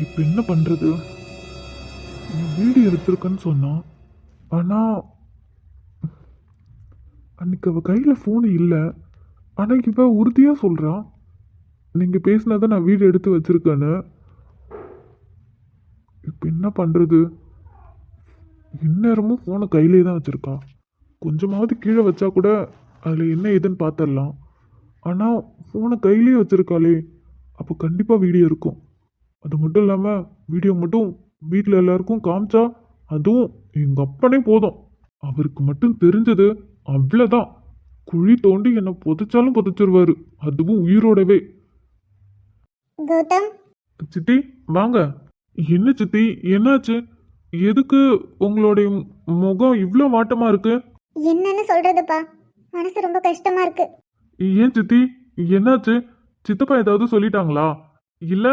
இப்ப என்ன பண்றது? நீ வீடியோ எடுத்திருக்கன்னு சொன்னான். ஆனா அன்னைக்கு அவ கையில ஃபோன் இல்ல. ஆனா இவ உறுதியா சொல்றான், நீங்க பேசினதை நான் வீடியோ எடுத்து வச்சிருக்கேன்னு. இப்ப என்ன பண்றது? இந்நேரமும் ஃபோனை கையிலே தான் வச்சிருக்கா. கொஞ்சமாவது கீழே வச்சா கூட அதுல என்ன ஏதுன்னு பார்த்துடலாம். ஆனா ஃபோனை கையிலே வச்சிருக்காளே, அப்போ கண்டிப்பா வீடியோ இருக்கும். அது மட்டும் இல்லாம வீடியோ மட்டும் வீட்டில் எல்லாருக்கும் காமிச்சா அதுவும் எங்க அப்பனே போதும். அவருக்கு மட்டும் தெரிஞ்சது அவ்வளோதான். குழி தோண்டி என்னை புதைச்சாலும் புதைச்சிருவாரு, அதுவும் உயிரோடவே. கௌதம், சித்தி வாங்க. என்ன சித்தி, என்னாச்சு? எதுக்கு உங்களுடைய முகம் இவ்வளோ வாட்டமா இருக்கு? என்னன்னு சொல்றதுப்பா, மனசு ரொம்ப கஷ்டமா இருக்கு. ஏன் சித்தி, என்னாச்சு? சித்தப்பா ஏதாவது சொல்லிட்டாங்களா? இல்ல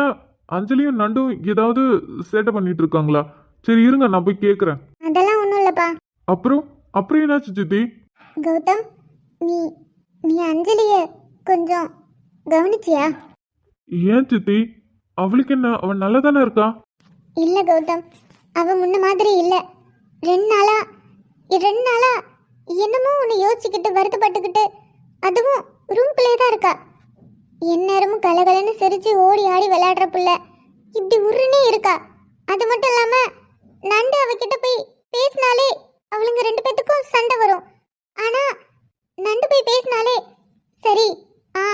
அஞ்சலியும் நண்டும் ஏதாவது சேட்டை பண்ணிட்டு இருக்காங்களா? சரி இருங்க, நான் போய் கேட்குறேன். அதெல்லாம் ஒன்றும் இல்லைப்பா. அப்புறம் அப்புறம் என்னாச்சு சித்தி? கௌதம், நீ நீ அஞ்சலிய கொஞ்சம் கவனிச்சியா? ஏன் சித்தி, அவளுக்கு என்ன, அவன் நல்லா தானே இருக்கா? இல்லை கௌதம், அவ முன்ன மாதிரி இல்லை. ரெண்டு நாளா ரெண்டு நாளா என்னமோ ஒன்று யோசிச்சுக்கிட்டு வருத்தப்பட்டுக்கிட்டு அதுவும் ரூம்குள்ளே தான் இருக்கா. எந்நேரமும் கலகலன்னு சிரிச்சு ஓடி ஆடி விளையாடுற புள்ள இப்படி உருன்னே இருக்கா. அது மட்டும் இல்லாம நண்டு அவகிட்ட போய் பேசினாலே அவளுங்க ரெண்டு பேத்துக்கும் சண்டை வரும். ஆனா நண்டு போய் பேசினாலே சரி, ஆ,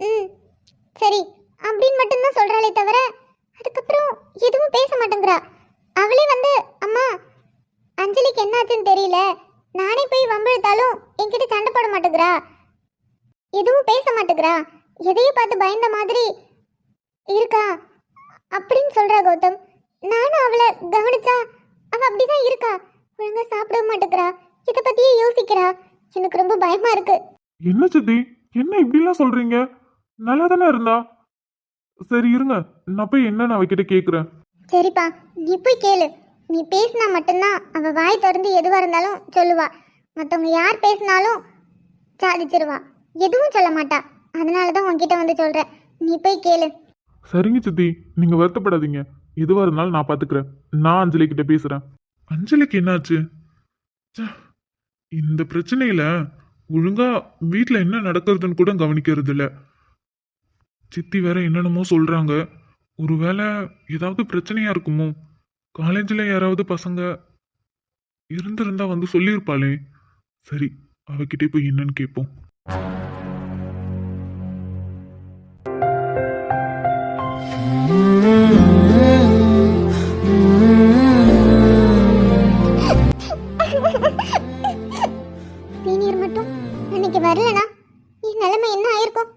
ம், சரி அப்படின்னு மட்டும்தான் சொல்றாளே தவிர அதுக்கப்புறம் எதுவும் பேச மாட்டேங்கிறா. அவளே வந்து அம்மா அஞ்சலிக்கு என்னாச்சுன்னு தெரியல, நானே போய் வம்பிழுத்தாலும் என்கிட்ட சண்டை போட மாட்டேங்கிறா, எதுவும் பேச மாட்டேங்கிறா, எதையும் பார்த்து பயந்த மாதிரி இருக்கா அப்படின்னு சொல்றா கௌதம். நானும் அவளை கவனிச்சா அவ அப்படிதான் இருக்கா. ஒழுங்கா சாப்பிட மாட்டேங்கிறா, இதை பத்தியே யோசிக்கிறா. எனக்கு ரொம்ப பயமா இருக்கு. என்ன சித்தி, என்ன இப்படிலாம் சொல்றீங்க? நல்லா தானே இருந்தா. சரி இருங்க, நான் போய் என்னன்னு அவகிட்ட கேட்குறேன். சரிப்பா, நீ போய் கேளு. நீ பேசினா மட்டும்தான் அவ வாய் திறந்து எதுவா இருந்தாலும் சொல்லுவா. மற்றவங்க யார் பேசினாலும் சாதிச்சிருவா, எதுவும் சொல்ல மாட்டா. அதனால தான் உன்கிட்ட வந்து சொல்றேன், நீ போய் கேளு. சரிங்க சித்தி, நீங்க வருத்தப்படாதீங்க. எதுவா இருந்தாலும் நான் பாத்துக்கிறேன். நான் அஞ்சலி கிட்ட பேசுறேன். அஞ்சலிக்கு என்னாச்சு? ச்சே, இந்த பிரச்சனையில ஒழுங்கா வீட்ல என்ன நடக்கிறதுன்னு கூட கவனிக்கிறது இல்ல. சித்தி வேற என்னென்னமோ சொல்றாங்க. ஒருவேளை ஏதாவது பிரச்சனையா இருக்குமோ? காலேஜில் யாராவது பசங்க இருந்திருந்தா வந்து சொல்லியிருப்பாளே. சரி, அவகிட்டே போய் என்னன்னு கேட்போம். சீனியர் மட்டும் அன்னைக்கு வரலனா என் நிலைமை என்ன ஆயிருக்கும்?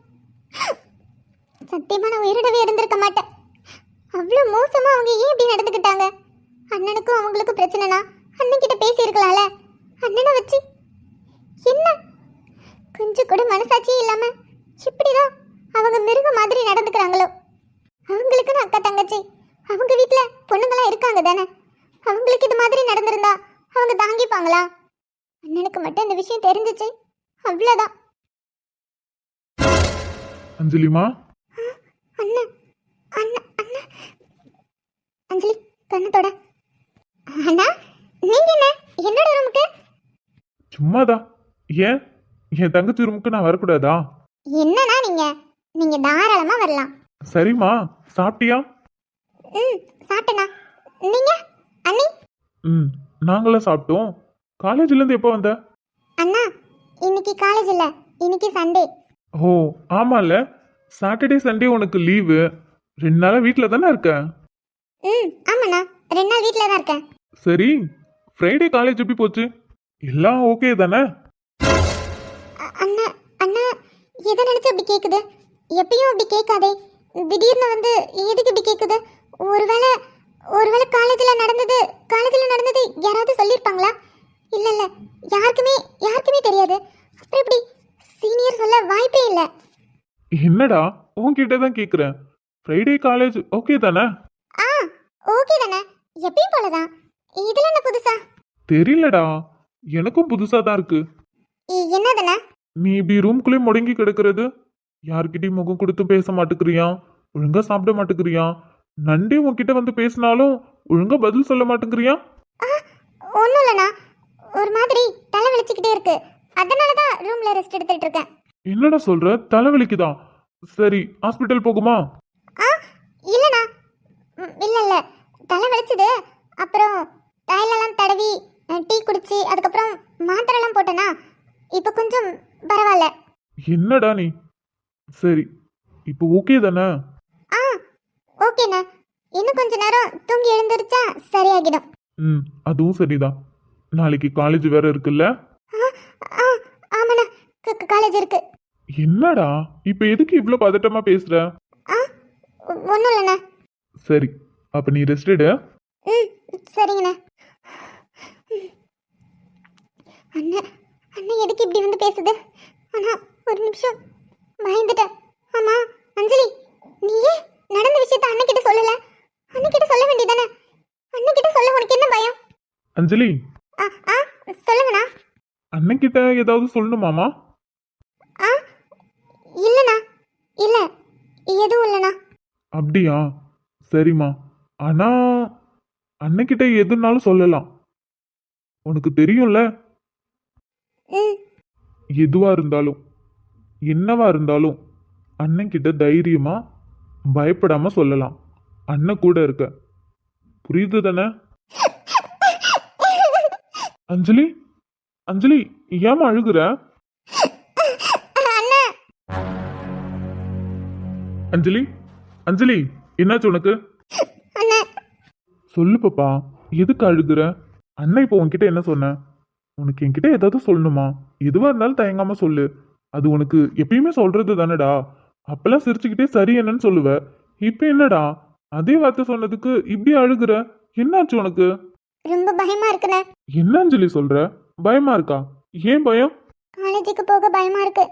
சத்தியமா நான் உயிரிடவே இருந்திருக்க மாட்டேன். அவ்வளோ மோசமா அவங்க ஏன் இப்படி நடந்துக்கிட்டாங்க? அண்ணனுக்கும் அவங்களுக்கும் பிரச்சனைனா அண்ணன்கிட்ட பேசியிருக்கலாம்ல. அண்ணனை வச்சு என்ன கொஞ்சம் கூட மனசாட்சியே இல்லாம இப்படிதான் அவங்க மிருக மாதிரி நடந்துக்கிறாங்களோ? அவங்களுக்குன்னு அக்கா தங்கச்சி அவங்க வீட்டுல பொண்ணுங்களாம் இருக்காங்க தானே. அவங்களுக்கு இது மாதிரி நடந்திருந்தா அவங்க தாங்கிப்பாங்களா? அண்ணனுக்கு மட்டும் இந்த விஷயம் தெரிஞ்சிச்சு, அவ்வளோதான். அஞ்சலிமா, அண்ணன் அண்ணன் அண்ணன் அஞ்சலி கண்ணத்தோட அண்ணா, நீங்க என்ன என்னோட ரூமுக்கு? சும்மாதான். ஏன் என் தங்கச்சி ரூமுக்கு நான் வரக்கூடாதா? என்னன்னா நீங்க நீங்க தாராளமா வரலாம். சரிம்மா, சாப்பிட்டியா? ம், சாப்பிட்டேண்ணா. நீங்க அண்ணி? ம், நாங்களாம் சாப்பிட்டோம். காலேஜ்லேருந்து எப்போ வந்த? அண்ணா, இன்னைக்கு காலேஜ் இல்ல, இன்னைக்கு சண்டே. ஓ ஆமால, சாட்டர்டே சண்டே உனக்கு லீவு. 2 நாளாக வீட்டில் தானே இருக்க? ம், ஆமாண்ணா, 2 நாள் வீட்டில் தான் இருக்கேன். சரி, ஃப்ரைடே காலேஜ் எப்படி போச்சு? எல்லாம் ஓகே தானே? அண்ணா அண்ணா, எதை நினைச்சு அப்படி கேக்குது? எப்பயும் அப்படி கேட்காதே, திடீர்னு வந்து எதுக்கு இப்படி கேக்குது? ஒருவேளை ஒருவேளை காலேஜில் நடந்தது யாராவது சொல்லியிருப்பாங்களா? இல்ல இல்ல, யாருக்குமே தெரியாது. அப்புறம் இப்படி சீனியர் சொல்ல வாய்ப்பே இல்லை. என்னடா, உன்கிட்ட தான் கேட்குறேன். ஃப்ரைடே காலேஜ் ஓகே தானே? ஆ, ஓகே தானே, எப்பயும் போலதான். இதுல என்ன புதுசா? தெரியலடா, எனக்கும் புதுசாக தான் இருக்கு. என்னதுண்ணா? நீ இப்படி ரூம்குள்ளே முடங்கி கிடக்கிறது, யார்கிட்டயும் முகம் கொடுத்து பேச மாட்டேங்கிறியா, ஒழுங்கா சாப்பிட மாட்டேங்கிறியா, நண்டி உன்கிட்ட வந்து பேசினாலும் ஒழுங்கா பதில் சொல்ல மாட்டேங்கிறியா? ஒன்றும் இல்லைண்ணா, ஒரு மாதிரி தலை வலிச்சுக்கிட்டே இருக்கு. அதனால தான் ரூம்ல ரெஸ்ட் எடுத்துட்டு இருக்கேன். என்னடா சொல்ற? தலைவலிக்குதா? சரி, ஹாஸ்பிட்டல் போகுமா? ஆ இல்லைண்ணா, இல்லை இல்லை, தலை வலிச்சுது. அப்புறம் தைலெல்லாம் தடவி டீ குடிச்சு அதுக்கப்புறம் மாத்திரைலாம் போட்டேனா, இப்போ கொஞ்சம் பரவாயில்ல. என்னடா நீ? சரி, இப்போ ஓகே தானே? ஆ ஓகேண்ணா, இன்னும் கொஞ்ச நேரம் தூங்கி எழுந்திருச்சா சரியாகிடும். ம், அதுவும் சரிதான். நாளைக்கு காலேஜ் வேற இருக்குல்ல? ஆ ஆ ஆமாண்ணா, காலேஜ் இருக்கு. என்னடா இப்ப எதுக்கு இவ்ளோ பதட்டமா பேசுற? ஆ ஒன்றும் இல்லைண்ணா. சரி, அப்ப நீ ரெஸ்ட் எடு. ம் சரிங்கண்ணா. அண்ணன் அண்ணன் எதுக்கு இப்படி வந்து பேசுது? ஆனா ஒரு நிமிஷம் பயந்துட்டேன். ஆமா அஞ்சலி, நீ ஏன் நடந்த விஷயத்த அண்ணன்கிட்ட சொல்லல? அண்ணன்கிட்ட சொல்ல வேண்டியதானே? அண்ணன்கிட்ட சொல்ல உனக்கு என்ன பயம்? அஞ்சலி, ஆ ஆ சொல்லுங்கண்ணா. அண்ணன் கிட்ட ஏதாவது சொல்லணுமாமா? ஆ இல்லைண்ணா, இல்லை எதுவும் இல்லைண்ணா. அப்படியா? சரிம்மா. ஆனா அண்ணன்கிட்ட எதுனாலும் சொல்லலாம். உனக்கு தெரியும்ல, ம் எதுவா இருந்தாலும் என்னவா இருந்தாலும் அண்ணன் கிட்ட தைரியமா பயப்படாம சொல்லலாம். அண்ணன் கூட இருக்க. புரியுது தானே? அஞ்சலி, அஞ்சலி, ஏமா அழுகுற? அண்ணா அஞ்சலி, அஞ்சலி, என்னாச்சு உனக்கு? அண்ணா சொல்லு பாப்பா, எதுக்கு அழுகுற? அண்ணன் இப்போ உன்கிட்ட என்ன சொன்ன? உனக்கு என்கிட்ட ஏதாவது சொல்லணுமா? எதுவா இருந்தாலும் தயங்காம சொல்லு. அது உனக்கு எப்பயுமே சொல்றது தானடா. அப்பெல்லாம் சிரிச்சுக்கிட்டே சரி என்னன்னு சொல்லுவ. இப்ப என்னடா அதே வார்த்தை சொன்னதுக்கு இப்படி அழுகுற? என்னாச்சு உனக்கு? ரொம்ப பயமா இருக்குண்ணே. என்ன அஞ்சலி சொல்ற? பயமா இருக்கா? ஏன் பயம்? காலேஜுக்கு போக பயமா இருக்கு.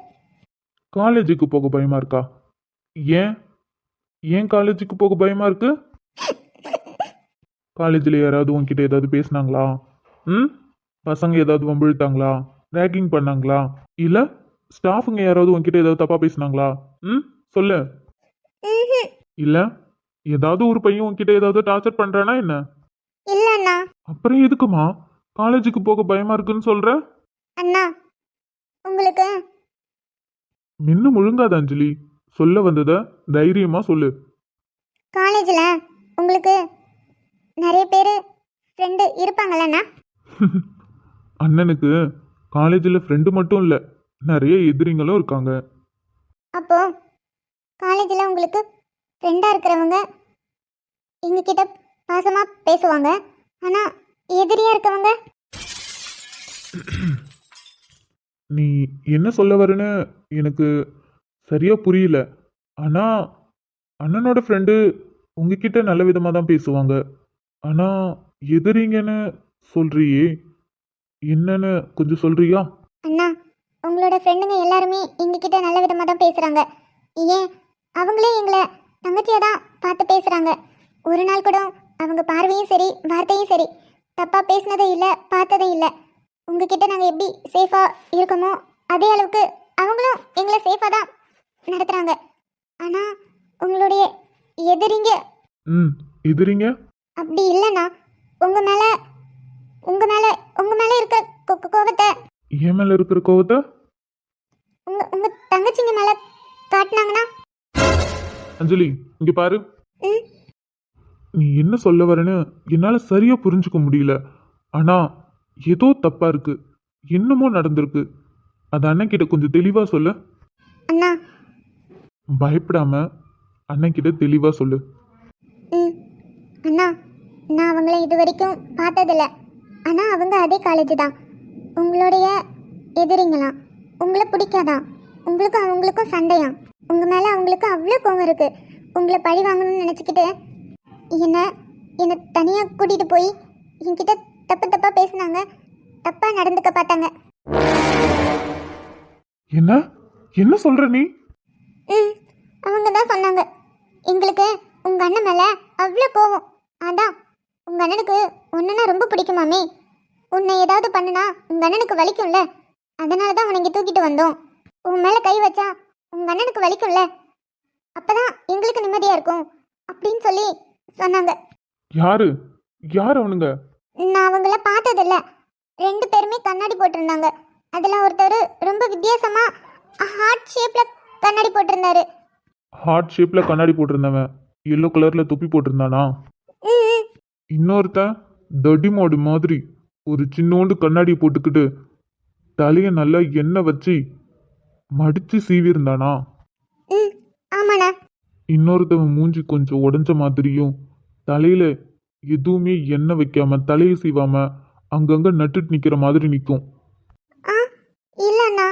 காலேஜுக்கு போக பயமா இருக்கா? ஏன்? ஏன் காலேஜுக்கு போக பயமா இருக்கு? காலேஜில் யாராவது உன்கிட்ட ஏதாவது பேசுனாங்களா? ம், பசங்க ஏதாவது வம்பிழுத்தாங்களா? ரேக்கிங் பண்ணாங்களா? இல்ல ஸ்டாஃபுங்க யாராவது உன்கிட்ட ஏதாவது தப்பா பேசுனாங்களா? ம், சொல்லு. ம்ஹும். இல்ல ஏதாவது ஒரு பையன் உன்கிட்ட ஏதாவது டார்ச்சர் பண்றானா என்ன? இல்ல அண்ணா. அப்புறம் எதுக்குமா காலேஜுக்கு போக பயமா இருக்குன்னு சொல்ற? அண்ணா உங்களுக்கு மின்னு முழுங்காத அஞ்சலி. சொல்ல வந்தத தைரியமா சொல்லு. காலேஜில் உங்களுக்கு நிறைய பேர் ஃப்ரெண்டு இருப்பாங்களண்ணா? அண்ணனுக்கு காலேஜில் ஃப்ரெண்டு மட்டும் இல்லை, நிறைய எதிரிங்களும் இருக்காங்க. அப்போ காலேஜில் உங்களுக்கு ஃப்ரெண்டாக இருக்கிறவங்க எங்ககிட்ட பாசமாக பேசுவாங்க, ஆனால் எதிரியாக இருக்கவங்க? நீ என்ன சொல்ல வரேன்னு எனக்கு சரியா புரியல. ஆனா அண்ணனோட ஃப்ரெண்டு உங்ககிட்ட நல்ல விதமாக தான் பேசுவாங்க. ஆனா எதிரிங்கன்னு சொல்றியே, என்னன்னு கொஞ்சம் சொல்றியா? அண்ணா, உங்களோட ஃப்ரெண்டுங்க எல்லாருமே எங்ககிட்ட நல்ல விதமாக தான் பேசுகிறாங்க. ஏன் அவங்களே எங்களை தங்கச்சியாக தான் பார்த்து பேசுகிறாங்க. ஒரு நாள் கூட அவங்க பார்வையும் சரி வார்த்தையும் சரி தப்பாக பேசினதே இல்லை, பார்த்ததே இல்லை. உங்ககிட்ட நாங்கள் எப்படி சேஃபாக இருக்கோமோ அதே அளவுக்கு அவங்களும் எங்களை சேஃபாக தான் நடத்துகிறாங்க. ஆனால் உங்களுடைய எதிரிங்க ம், எதிரிங்க? அப்படி இல்லைண்ணா. உங்கள் மேலே உங்கள் மேலே உங்கள் மேலே இருக்க கோபத்தை என் மேல இருக்கிற கோவத்தை உங்கள் தங்கச்சிங்க மேலே காட்டினாங்கன்னா? அஞ்சலி, இங்க பாரு. ம் நீ என்ன சொல்ல வரேன்னு என்னால சரியா புரிஞ்சுக்க முடியல. ஆனா ஏதோ தப்பா இருக்கு, என்னமோ நடந்திருக்கு. அது அண்ணன் கிட்ட கொஞ்சம் தெளிவா சொல்லு. அண்ணா. பயப்படாம அண்ணன் கிட்ட தெளிவா சொல்லு. ம் அண்ணா, நான் அவங்கள இது வரைக்கும் பார்த்ததில்ல. ஆனால் அவங்க அதே காலேஜ் தான். உங்களுடைய எதிரிங்களாம். உங்களை பிடிக்காதான். உங்களுக்கும் அவங்களுக்கும் சண்டையாம். உங்கள் மேலே அவங்களுக்கு அவ்வளோ கோவம் இருக்குது. உங்களை பழி வாங்கணும்னு நினச்சிக்கிட்டு என்னை தனியாக கூட்டிகிட்டு போய் என்கிட்ட தப்பாக பேசினாங்க, தப்பாக நடந்துக்க பார்த்தாங்க. என்ன என்ன சொல்ற நீ? ம் அவங்க தான் சொன்னாங்க, எங்களுக்கு உங்கள் அண்ணன் மேலே அவ்வளோ கோவம். அதான் உங்கள் அண்ணனுக்கு உன்னைனா ரொம்ப பிடிக்குமாமே. உன்னை ஏதாவது பண்ணுனா உங்கள் அண்ணனுக்கு வலிக்கும்ல, அதனால தான் உன்னை இங்கே தூக்கிட்டு வந்தோம். உன் மேலே கை வச்சா உங்கள் அண்ணனுக்கு வலிக்கும்ல, அப்போ தான் எங்களுக்கு நிம்மதியாக இருக்கும் அப்படின்னு சொல்லி சொன்னாங்க. யாரு யார் அவனுங்க? நான் அவங்கள பார்த்ததில்ல. 2 பேருமே கண்ணாடி போட்டிருந்தாங்க. அதில் ஒருத்தர் ரொம்ப வித்தியாசமா ஹார்ட் ஷேப்ல கண்ணாடி போட்டிருந்தாரு. ஹார்ட் ஷேப்ல கண்ணாடி போட்டிருந்தவன் எல்லோ கலர்ல தொப்பி போட்டிருந்தானா? ம், ம். இன்னொருத்தன் தடிமாடு மாதிரி ஒரு சின்னோண்டு கண்ணாடி போட்டுக்கிட்டு தலைய நல்லா எண்ணெய் வச்சு மடிச்சு சீவி இருந்தானா? ம், ஆமாண்ணா. இன்னொருத்தவன் மூஞ்சி கொஞ்சம் உடஞ்ச மாதிரியும் தலையில எதுவுமே எண்ணெய் வைக்காம தலையை சீவாம அங்கங்க நட்டுட்டு நிக்கிற மாதிரி நிற்கும். ஆ, இல்லண்ணா,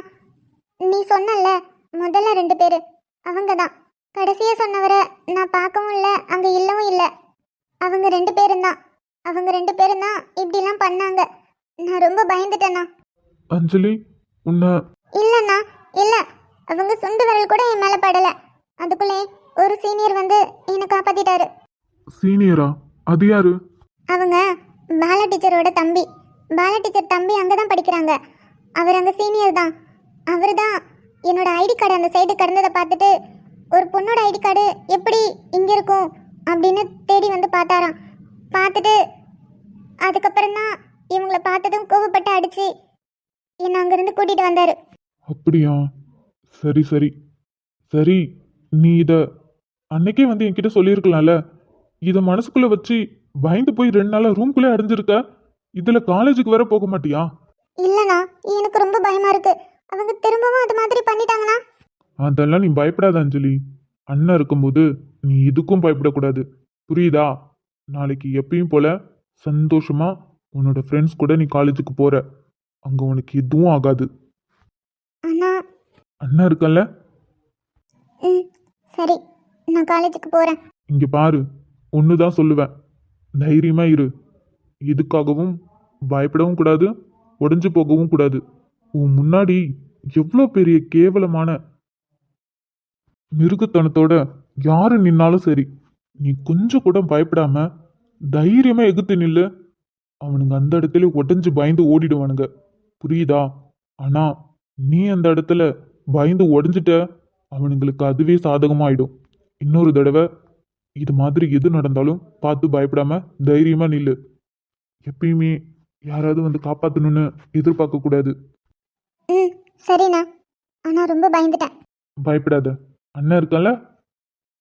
நீ சொன்னல முதல்ல 2 பேர் அவங்க தான். கடைசியா சொன்னவரை நான் பார்க்கவும் இல்லை, அங்கே இல்லவும் இல்லை. அவங்க 2 பேரும் தான். அவங்க 2 பேரும் தான் இப்படிலாம் பண்ணாங்க. நான் ரொம்ப பயந்துட்டேண்ணா. அஞ்சலி, உன்னை இல்லைண்ணா, இல்லை. அவங்க சுண்டு விரல் கூட என் மேலே படலை. அதுக்குள்ளே ஒரு சீனியர் வந்து என்னை காப்பாற்றிட்டாரு. சீனியரா? அது யாரு? அவங்க பாலா டீச்சரோட தம்பி. பாலா டீச்சர் தம்பி அங்கே தான் படிக்கிறாங்க. அவர் அங்கே சீனியர் தான். அவர் தான் என்னோட ஐடி கார்டு அந்த சைடு கடந்ததை பார்த்துட்டு ஒரு பொண்ணோட ஐடி கார்டு எப்படி இங்கே இருக்கும் அப்படின்னு தேடி வந்து பார்த்தாராம். பார்த்துட்டு அதுக்கப்புறம் தான் இவங்கள பார்த்ததும் கோவப்பட்டு அடித்து என்னை அங்கேருந்து கூட்டிகிட்டு வந்தார். அப்படியா? சரி சரி சரி, நீ இத அன்னைக்கே வந்து என்கிட்ட சொல்லியிருக்கலாம்ல. இத மனசுக்குள்ள வச்சு பயந்து போய் 2 நாளா ரூம்குள்ளே அடைஞ்சிருக்க. இதுல காலேஜுக்கு வேற போக மாட்டியா? இல்லைண்ணா, எனக்கு ரொம்ப பயமாக இருக்குது. அவங்க திரும்பவும் அது மாதிரி பண்ணிட்டாங்கன்னா? அதெல்லாம் நீ பயப்படாத அஞ்சலி. அண்ணன் இருக்கும்போது நீ இதுக்கும் பயப்படக்கூடாது, புரியுதா? நாளைக்கு எப்பயும் போல சந்தோஷமா உன்னோட ஃப்ரெண்ட்ஸ் கூட நீ காலேஜுக்கு போற. அங்க உனக்கு எதுவும் ஆகாது. அண்ணா. அண்ணன் இருக்கல்ல? ம், சரி, நான் காலேஜுக்கு போகிறேன். இங்க பாரு, ஒண்ணுதான் சொல்லுவேன், தைரியமா இரு. எதுக்காகவும் பயப்படவும் கூடாது, உடைஞ்சு போகவும் கூடாது. உன் முன்னாடி எவ்வளோ பெரிய கேவலமான மிருகத்தனத்தோட யாரு நின்னாலும் சரி, நீ கொஞ்சம் கூட பயப்படாம தைரியமா எதிர்த்து நில்லு. அவனுங்க அந்த இடத்துல உடைஞ்சு பயந்து ஓடிடுவானுங்க, புரியுதா? ஆனா நீ அந்த இடத்துல பயந்து உடைஞ்சிட்ட, அவனுங்களுக்கு அதுவே சாதகமாயிடும். இன்னொரு தடவை இது மாதிரி எது நடந்தாலும் பார்த்து பயப்படாம தைரியமா நில்லு. எப்பயுமே யாராவது வந்து காப்பாற்றணும்னு எதிர்பார்க்க கூடாது. ம், சரிண்ணா. ஆனால் ரொம்ப பயந்துட்டேன். பயப்படாத, அண்ணன் இருக்கல.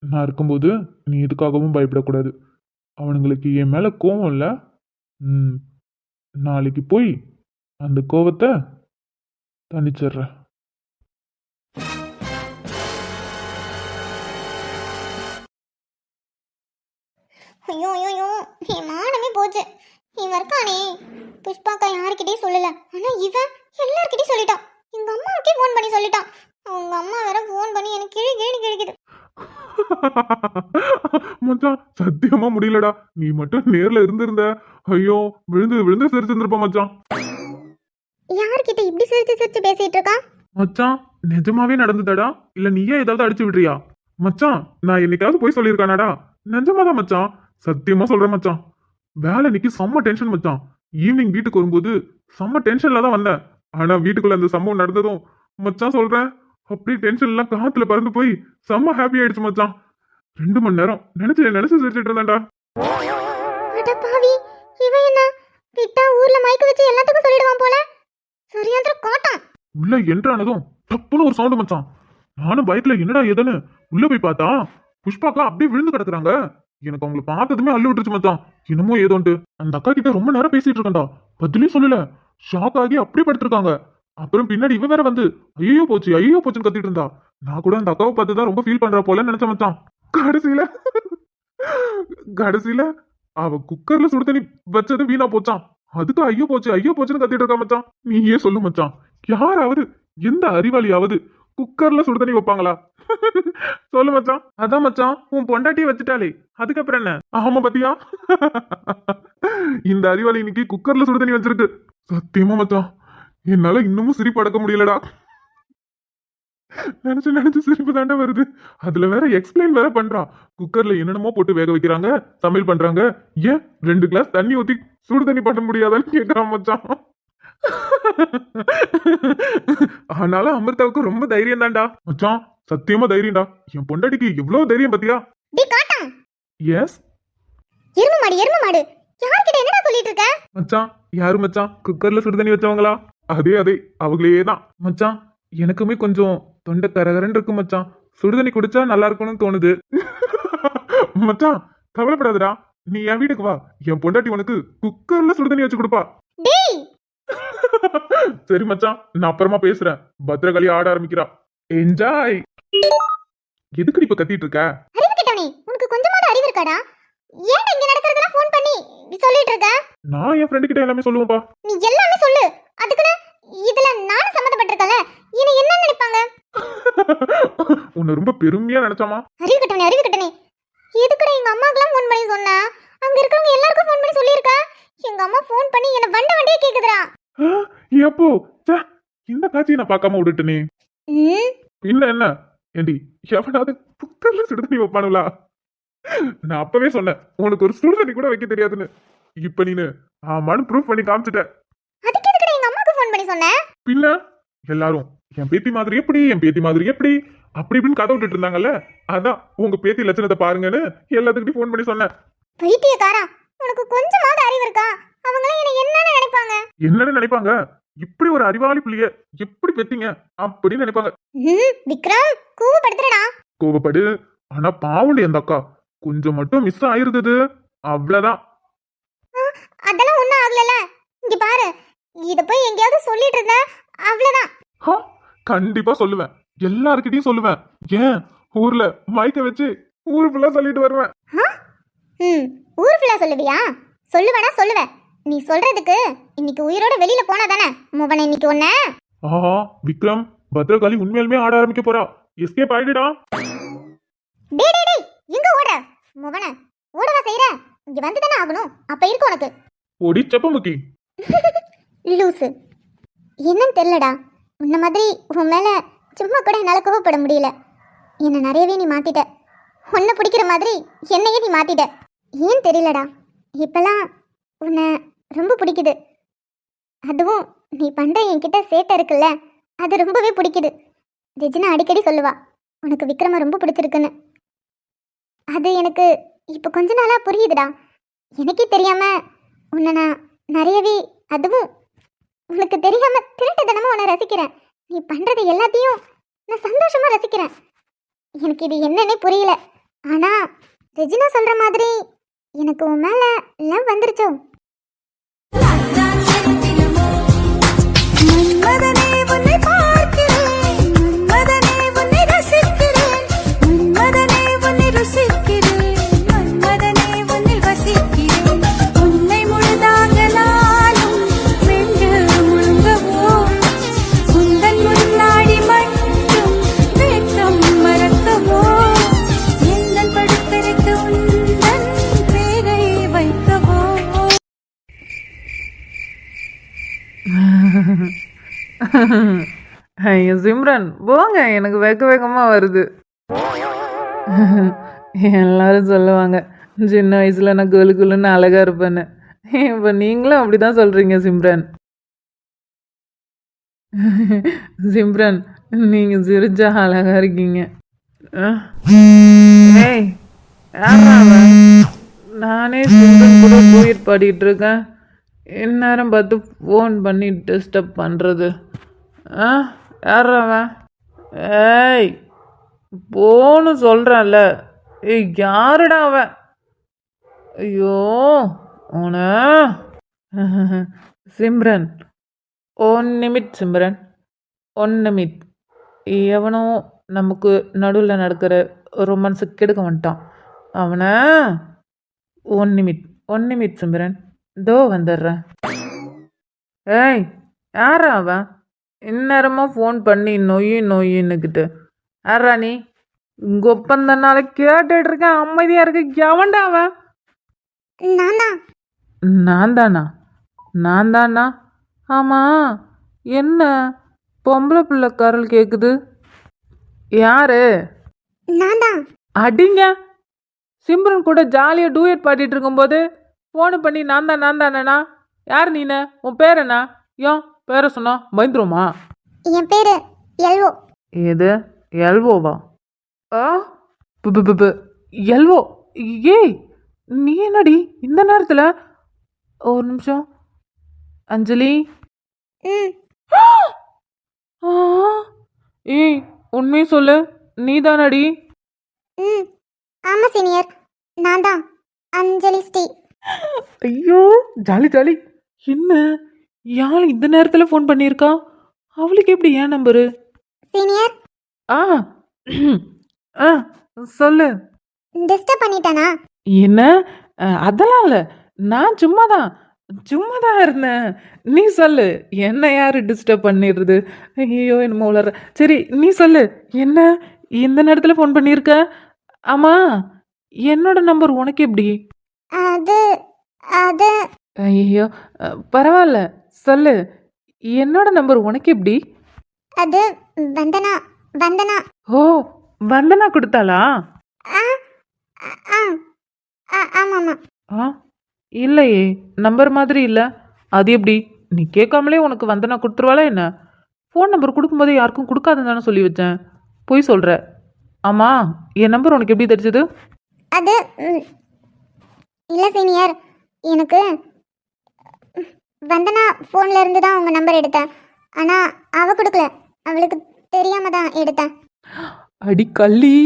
நான் இருக்கும்போது நீ எதுக்காகவும் பயப்படக்கூடாது. அவனுங்களுக்கு என் மேல கோவம் இல்லை. ம், நாளைக்கு போய் அந்த கோவத்தை தணிச்சிடுறேன். ஐயோ ஐயோ ஐயோ, என் மானமே போச்சு. இவன் இருக்கானே புஷ்பாக்கா யாருக்கிட்டே சொல்லல, ஆனா இவன் எல்லார்கிட்டயும் சொல்லிட்டான். எங்க அம்மாவுக்கே ஃபோன் பண்ணி சொல்லிட்டான். அவங்க அம்மா வேற ஃபோன் பண்ணி எனக்கு கிழி கிழி கிழிக்குது. மச்சான், சத்தியமா முடியலடா. நீ மட்டும் நேர்ல இருந்திருந்த, ஐயோ விழுந்து விழுந்து சிரிச்சிருந்திருப்ப மச்சான். யார்கிட்ட இப்படி சிரிச்சு சிரிச்சு பேசிட்டு இருக்கான்? மச்சான், நிஜமாவே நடந்துதாடா இல்ல நீயே ஏதாவது அடிச்சு விடுறியா? மச்சான், நான் என்னைக்காவது போய் சொல்லியிருக்கானாடா? நிஜமாதான் மச்சான், சத்தியமா சொல்றேன் மச்சான். வேலை இன்னைக்கு செம்ம டென்ஷன் மச்சான். ஈவினிங் வீட்டுக்கு வரும்போது செம்ம டென்ஷன்ல தான் வந்தேன். ஆனா வீட்டுக்குள்ள அந்த சம்பவம் நடந்ததும் மச்சான் சொல்றேன், அப்படியே டென்ஷன் எல்லாம் காத்துல பறந்து போய் செம்ம ஹாப்பி ஆயிடுச்சு மச்சான். 2 மணி நேரம் நினைச்சு நினைச்சு சிரிச்சிட்டு இருந்தேன்டா. அட பாவி, இவன் என்ன விட்டா ஊர்ல மைக்க வச்சு எல்லாத்துக்கும் சொல்லிடுவான் போல. சரியாந்திர காட்டான். உள்ள என்ட்ரானதும் டப்புன்னு ஒரு சவுண்டு மச்சான். நானும் பயத்துல என்னடா ஏதுன்னு உள்ள போய் பார்த்தா புஷ்பாக்கா அப்படியே விழுந்து கிடக்குறாங்க. எனக்கு அவங்களை பார்த்ததுமே அள்ளு விட்டுருச்சு மச்சான். என்னமோ ஏதோன்ட்டு அந்த அக்கா கிட்ட ரொம்ப நேரம் பேசிட்டு இருக்கேன்டா, பதிலே சொல்லல. ஷாக் ஆகி அப்படியே படுத்திருக்காங்க. அப்புறம் பின்னாடி இவ வேற வந்து ஐயோ போச்சு ஐயோ போச்சுன்னு கத்திட்டு இருந்தா. நான் கூட அந்த அக்காவை பார்த்து தான் ரொம்ப ஃபீல் பண்றா போல நினைச்சேன் மச்சான். கடைசியில கடைசியில அவ குக்கர்ல சுடு தண்ணி வச்சது வீணா போச்சான். அதுக்கு ஐயோ போச்சுன்னு கத்திட்டு இருக்கா மச்சான். நீயே சொல்லு மச்சான், யாராவது எந்த அறிவாளியாவது குக்கர்ல சுடு தண்ணி வைப்பாங்களா? சொல்லு மச்சான். அதான் மச்சான், உன் பொண்டாட்டியை வச்சுட்டாலே அதுக்கப்புறம் என்ன? ஆமா பாத்தியா, இந்த அறிவாளி இன்னைக்கு குக்கர்ல சுடு தண்ணி வச்சிருக்கு. சத்தியமா மச்சான், என்னால இன்னமும் சிரிப்பு அடக்க முடியலடா. நினைச்சு நினைச்சு சிரிப்பு தாண்டா வருது. அதுல வேற எக்ஸ்பிளைன் வேற பண்றா. குக்கர்ல என்னென்னமோ போட்டு வேக வைக்கிறாங்க, சமையல் பண்றாங்க. ஏன் 2 கிளாஸ் தண்ணி ஊத்தி சுடு தண்ணி பண்ண முடியாதான்னு கேட்கறான் மச்சான். ஆனாலும் அமிர்தாவுக்கு ரொம்ப தைரியம் தான்டா மச்சான், சத்தியமா தைரியம்டா. என் பொண்டாட்டிக்கு எவ்வளவு தைரியம் பாத்தியா? டேய் காட்டான். எஸ், எரும மாடு யார்கிட்ட என்னடா சொல்லிட்டு இருக்க? மச்சான் யாரு மச்சான் குக்கர்ல சுடுதண்ணி வச்சவங்களா? அதே அவங்களே தான் மச்சான். எனக்குமே கொஞ்சம் தொண்டை கரகரன்னு இருக்கு மச்சான். சுடுதண்ணி குடிச்சா நல்லா இருக்கும்னு தோணுது. மச்சான் கவலைப்படாதடா, நீ என் வீட்டுக்கு வா, என் பொண்டாட்டி உனக்கு குக்கர்ல சுடுதண்ணி வச்சு கொடுப்பா. டேய் சரி மச்சான், நான் அப்புறமா பேசுறேன். பத்ரகாளி ஆட ஆரம்பிக்கிறா. என்ஜாய். எதுக்கு இப்ப கத்திட்டு இருக்க? அறிவு கிட்டவனே, உனக்கு கொஞ்சமாவது அறிவு இருக்காடா? ஏன்டா இங்க நடக்கிறதெல்லாம் ஃபோன் பண்ணி சொல்லிட்டு இருக்க? நான் என் ஃப்ரெண்டு கிட்ட எல்லாமே சொல்லுவேன்ப்பா. நீ எல்லாமே சொல்லு. அதுக்குன்னு இதுல நானும் சம்மந்தப்பட்டிருக்கல, இனி என்ன நினைப்பாங்க? உன்னை ரொம்ப பெருமையா நினைச்சாமா? அறிவு கிட்டவனே, எதுக்குடா எங்க அம்மாக்கெல்லாம் ஃபோன் பண்ணி சொன்னா? அங்க இருக்கவங்க எல்லாருக்கும் ஃபோன் பண்ணி சொல்லிருக்க. எங்க அம்மா ஃபோன் பண்ணி என்ன வண்டியே கேக்குதுடா. எப்போ இந்த காட்சியை நான் பார்க்காம விட்டுட்டேனே. பின்ன என்ன ஏண்டி, எவனாவது குக்கர்ல சுடுதண்ணி வைப்பானுங்களா? நான் அப்பவே சொன்னேன் உனக்கு ஒரு சுடுதண்ணி கூட வைக்க தெரியாதுன்னு. இப்ப நீனு ஆமான்னு ப்ரூஃப் பண்ணி காமிச்சிட்ட. அதுக்கு எதுக்குடா எங்க அம்மாக்கு ஃபோன் பண்ணி சொன்ன? பின்ன எல்லாரும் என் பேத்தி மாதிரி எப்படி அப்படி இப்படின்னு கதை விட்டுட்டு இருந்தாங்கல்ல, அதான் உங்க பேத்தி லட்சணத்தை பாருங்கன்னு எல்லாத்துக்கிட்டையும் ஃபோன் பண்ணி சொன்னேன். பைத்தியக்காரா, உனக்கு கொஞ்சமாவது அறிவு இருக்கா? அவங்க என்ன நினைப்பாங்க? என்னன்னு நினைப்பாங்க? இப்படி ஒரு அறிவாளி புள்ளிய எப்படி பெத்தீங்க அப்படின்னு நினைப்பாங்க. விக்ரம் கூவப்படுத்துறடா. கோவப்படு, ஆனா பாவண்டி அந்த அக்கா கொஞ்சம் மட்டும் மிஸ் ஆயிருந்தது, அவ்வளவுதான். அதெல்லாம் ஒண்ணும் ஆகலல. இங்க பாரு, இத போய் எங்கயாவது சொல்லிட்டு இருந்த அவ்வளவுதான். கண்டிப்பா சொல்லுவேன், எல்லார்கிட்டயும் சொல்லுவேன். ஏன் ஊர்ல மைக்க வச்சு ஊர் ஃபுல்லா சொல்லிட்டு வருவேன். ஊர் ஃபுல்லா சொல்லுவியா? சொல்லுவேன். நீ சொல்றதுக்கு இன்னைக்கு உயிரோட வெளியில போனா தானே முவன இன்னைக்கு ஒண்ணு. ஆஹா விக்ரம், பத்ரகாளி உண்மையாலுமே ஆட ஆரம்பிக்க போறா. எஸ்கேப் ஆயிடுடா. டேய் எங்க ஓட? முவன ஓடவா செய்யற? இங்க வந்து தானே ஆகணும். அப்ப இருக்கு உனக்கு. ஓடி செப்பமுக்கி. லூசு. என்னன்னு தெரியலடா, உன்ன மாதிரி உன் மேல சும்மா கூட என்னால கோவப்பட முடியல. என்ன நிறையவே நீ மாத்திட்ட. உன்னை பிடிக்கிற மாதிரி என்னையே நீ மாத்திட்ட. ஏன் தெரியலடா, இப்பெல்லாம் உன்னை ரொம்ப பிடிக்குது. அதுவும் நீ பண்ற என்கிட்ட சேட்டை இருக்குல்ல, அது ரொம்பவே பிடிக்குது. ரெஜினா அடிக்கடி சொல்லுவா உனக்கு விக்ரம ரொம்ப பிடிச்சிருக்குன்னு. அது எனக்கு இப்போ கொஞ்ச நாளா புரியுதுடா. எனக்கே தெரியாம உன்னை நான் நிறையவே, அதுவும் உனக்கு தெரியாம திருட்டுத்தனமா உன்னை ரசிக்கிறேன். நீ பண்றது எல்லாத்தையும் நான் சந்தோஷமா ரசிக்கிறேன். எனக்கு இது என்னன்னே புரியல. ஆனா ரெஜினா சொல்ற மாதிரி எனக்கு உன் மேல லவ் வந்துருச்சோ? ஐயோ சிம்ரன் போங்க, எனக்கு வேகமாக வருது. எல்லாரும் சொல்லுவாங்க சின்ன வயசில் நான் குலுக்குலுன்னு அழகாக இருப்பேன்னு. இப்போ நீங்களும் அப்படி தான் சொல்கிறீங்க சிம்ரன். சிம்ரன் நீங்கள் சிரிச்சா அழகாக இருக்கீங்க. ஏய் யாரா அவன்? நானே சிம்ரன் கூட டூயட் பாடிட்டு இருக்கேன், இந்நேரம் பார்த்து ஃபோன் பண்ணி டிஸ்டர்ப் பண்ணுறது. யாரா அவன்? ஏய் போன்னு சொல்கிறேன்ல. ஏய் யாருடா அவன்? ஐயோ உன சிம்ரன் 1 நிமிட் சிம்ரன் 1 நிமிட். எவனோ நமக்கு நடுவில் நடக்கிற ரொமான்ஸு கெடுக்க வந்துட்டான். அவனை 1 நிமிட் சிம்ரன், தோ வந்துடுறேன். ஏய் யாரா அவன்? இந்நேரமாக ஃபோன் பண்ணி நொய்யின்னுக்கிட்டு யாரா நீ? இங்கே ஒப்பந்தனால கேட்டுட்டு இருக்கேன், அமைதியாக இருக்க. எவன்டா அவன்? நான் தானா? ஆமாம், என்ன பொம்பளை பிள்ளை கரல் கேட்குது? யாரு? அடிங்க, சிம்ரன் கூட ஜாலியாக டூயட் பாடிட்டு இருக்கும்போது ஃபோனு பண்ணி நான் தானேண்ணா? யார் நீனு? உன் பேர் என்ன? ஏன் பேரை சொன்னா பயந்துருமா? என் பேரு எல்வோ. ஏது எல்வோவா? எல்வோ? ஏய் நீ என்னடி இந்த நேரத்துல? ஒரு நிமிஷம். அஞ்சலி. ம் ஆ! ஏய், உண்மையை சொல்லு. நீ தானடி? ம் ஆமாம் சீனியர், நான் தான் அஞ்சலி ஸ்ரீ. ஐயோ, ஜாலி ஜாலி. என்ன யாழ் இந்த நேரத்துல ஃபோன் பண்ணியிருக்கா? அவளுக்கு எப்படி ஏன் நம்பரு? சீனியர், ஆ ஆ சொல்லு. டிஸ்டர்ப் பண்ணிட்டேனா? என்ன? அதெல்லாம் இல்லை, நான் சும்மா தான் இருந்தேன். நீ சொல்லு, என்ன யாரு டிஸ்டர்ப் பண்ணிடுறது? ஐயோ, என்னமோ உளற. சரி, நீ சொல்லு. என்ன இந்த நேரத்தில் ஃபோன் பண்ணியிருக்க? ஆமா, என்னோட நம்பர் உனக்கு எப்படி? அது அது ஐயோ, பரவாயில்ல, சொல்லு. என்னோட நம்பர் உனக்கு எப்படி? அது வந்தனா வந்தனா. ஓ, வந்தனா கொடுத்தாளா? ஆ ஆ ஆமாம். ஆ, இல்லையே, நம்பர் மாதிரி இல்லை. அது எப்படி? நீ கேட்காமலே உனக்கு வந்தனா கொடுத்துருவாளா என்ன? ஃபோன் நம்பர் கொடுக்கும்போதே யாருக்கும் கொடுக்காதுன்னு தானே சொல்லி வச்சேன். போய் சொல்கிற. ஆமாம், என் நம்பர் உனக்கு எப்படி தெரிஞ்சது? அது இல்லை சீனியர், எனக்கு வந்தனா ஃபோனில் இருந்து தான் உங்கள் நம்பர் எடுத்தேன். ஆனால் அவள் கொடுக்கல, அவளுக்கு தெரியாம தான் எடுத்தேன். அடி கள்ளி.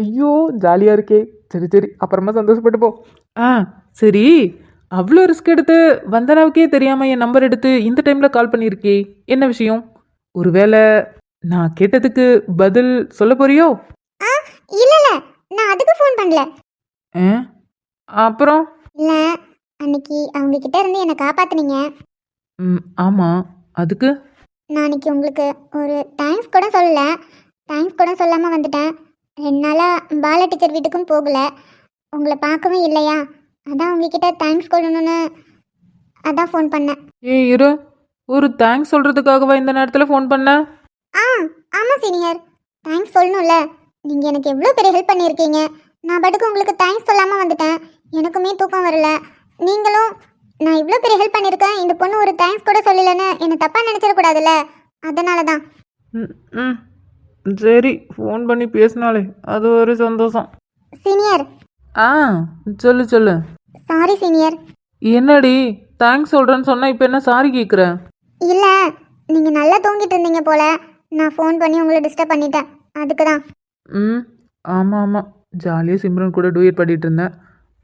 ஐயோ, ஜாலியாக இருக்கே. சரி சரி, அப்புறமா சந்தோஷப்பட்டு போ. ஆ சரி, அவ்வளோ ரிஸ்க் எடுத்து வந்தனாவுக்கே தெரியாமல் என் நம்பர் எடுத்து இந்த டைமில் கால் பண்ணியிருக்கே, என்ன விஷயம்? ஒருவேளை நான் கேட்டதுக்கு பதில் சொல்ல போறியோ? ஆ இல்லை இல்லை, நான் அதுக்கு ஃபோன் பண்ணல. ஆ, அப்புறம்? இல்லை, அன்னைக்கு அவங்க கிட்ட இருந்து என்னை காப்பாத்துனீங்க. ம், ஆமாம், அதுக்கு? நான் அன்னைக்கு உங்களுக்கு ஒரு தேங்க்ஸ் கூட சொல்லல, தேங்க்ஸ் கூட சொல்லாமல் வந்துட்டேன். 2 நாளாக பால டீச்சர் வீட்டுக்கும் போகல, உங்களை பார்க்கவும் இல்லையா, அதான் உங்ககிட்ட தேங்க்ஸ் சொல்லணும்னு அதான் ஃபோன் பண்ணேன். ஏய் இரு, ஒரு தேங்க்ஸ் சொல்கிறதுக்காகவா இந்த நேரத்தில் ஃபோன் பண்ண? ஆ ஆமாம் சீனியர், தேங்க்ஸ் சொல்லணும்ல. நீங்கள் எனக்கு எவ்வளோ பெரிய ஹெல்ப் பண்ணியிருக்கீங்க. நான் பாட்டுக்கு உங்களுக்கு தேங்க்ஸ் சொல்லாமல் வந்துட்டேன், எனக்குமே தூக்கம் வரல. நீங்களும் நான் இவ்வளோ பெரிய ஹெல்ப் பண்ணியிருக்கேன், இந்த பொண்ணு ஒரு தேங்க்ஸ் கூட சொல்லலைன்னு என்னை தப்பாக நினச்சிடக்கூடாதுல்ல, அதனால தான். ம் ம் சரி, ஃபோன் பண்ணி பேசினாலே அது ஒரு சந்தோஷம். சீனியர், ஆ சொல்லு சொல்லு. Sorry senior. என்னடி தேங்க்ஸ் சொல்கிறேன்னு சொன்னால் இப்போ என்ன சாரி கேட்குற? இல்லை, நீங்கள் நல்லா தூங்கிட்டு இருந்தீங்க போல, நான் ஃபோன் பண்ணி உங்களை டிஸ்டர்ப் பண்ணிட்டேன், அதுக்கு தான். ம், ஆமாம் ஆமாம், ஜாலியாக சிம்ரன் கூட டூயட் பாடிட்டு இருந்தேன்.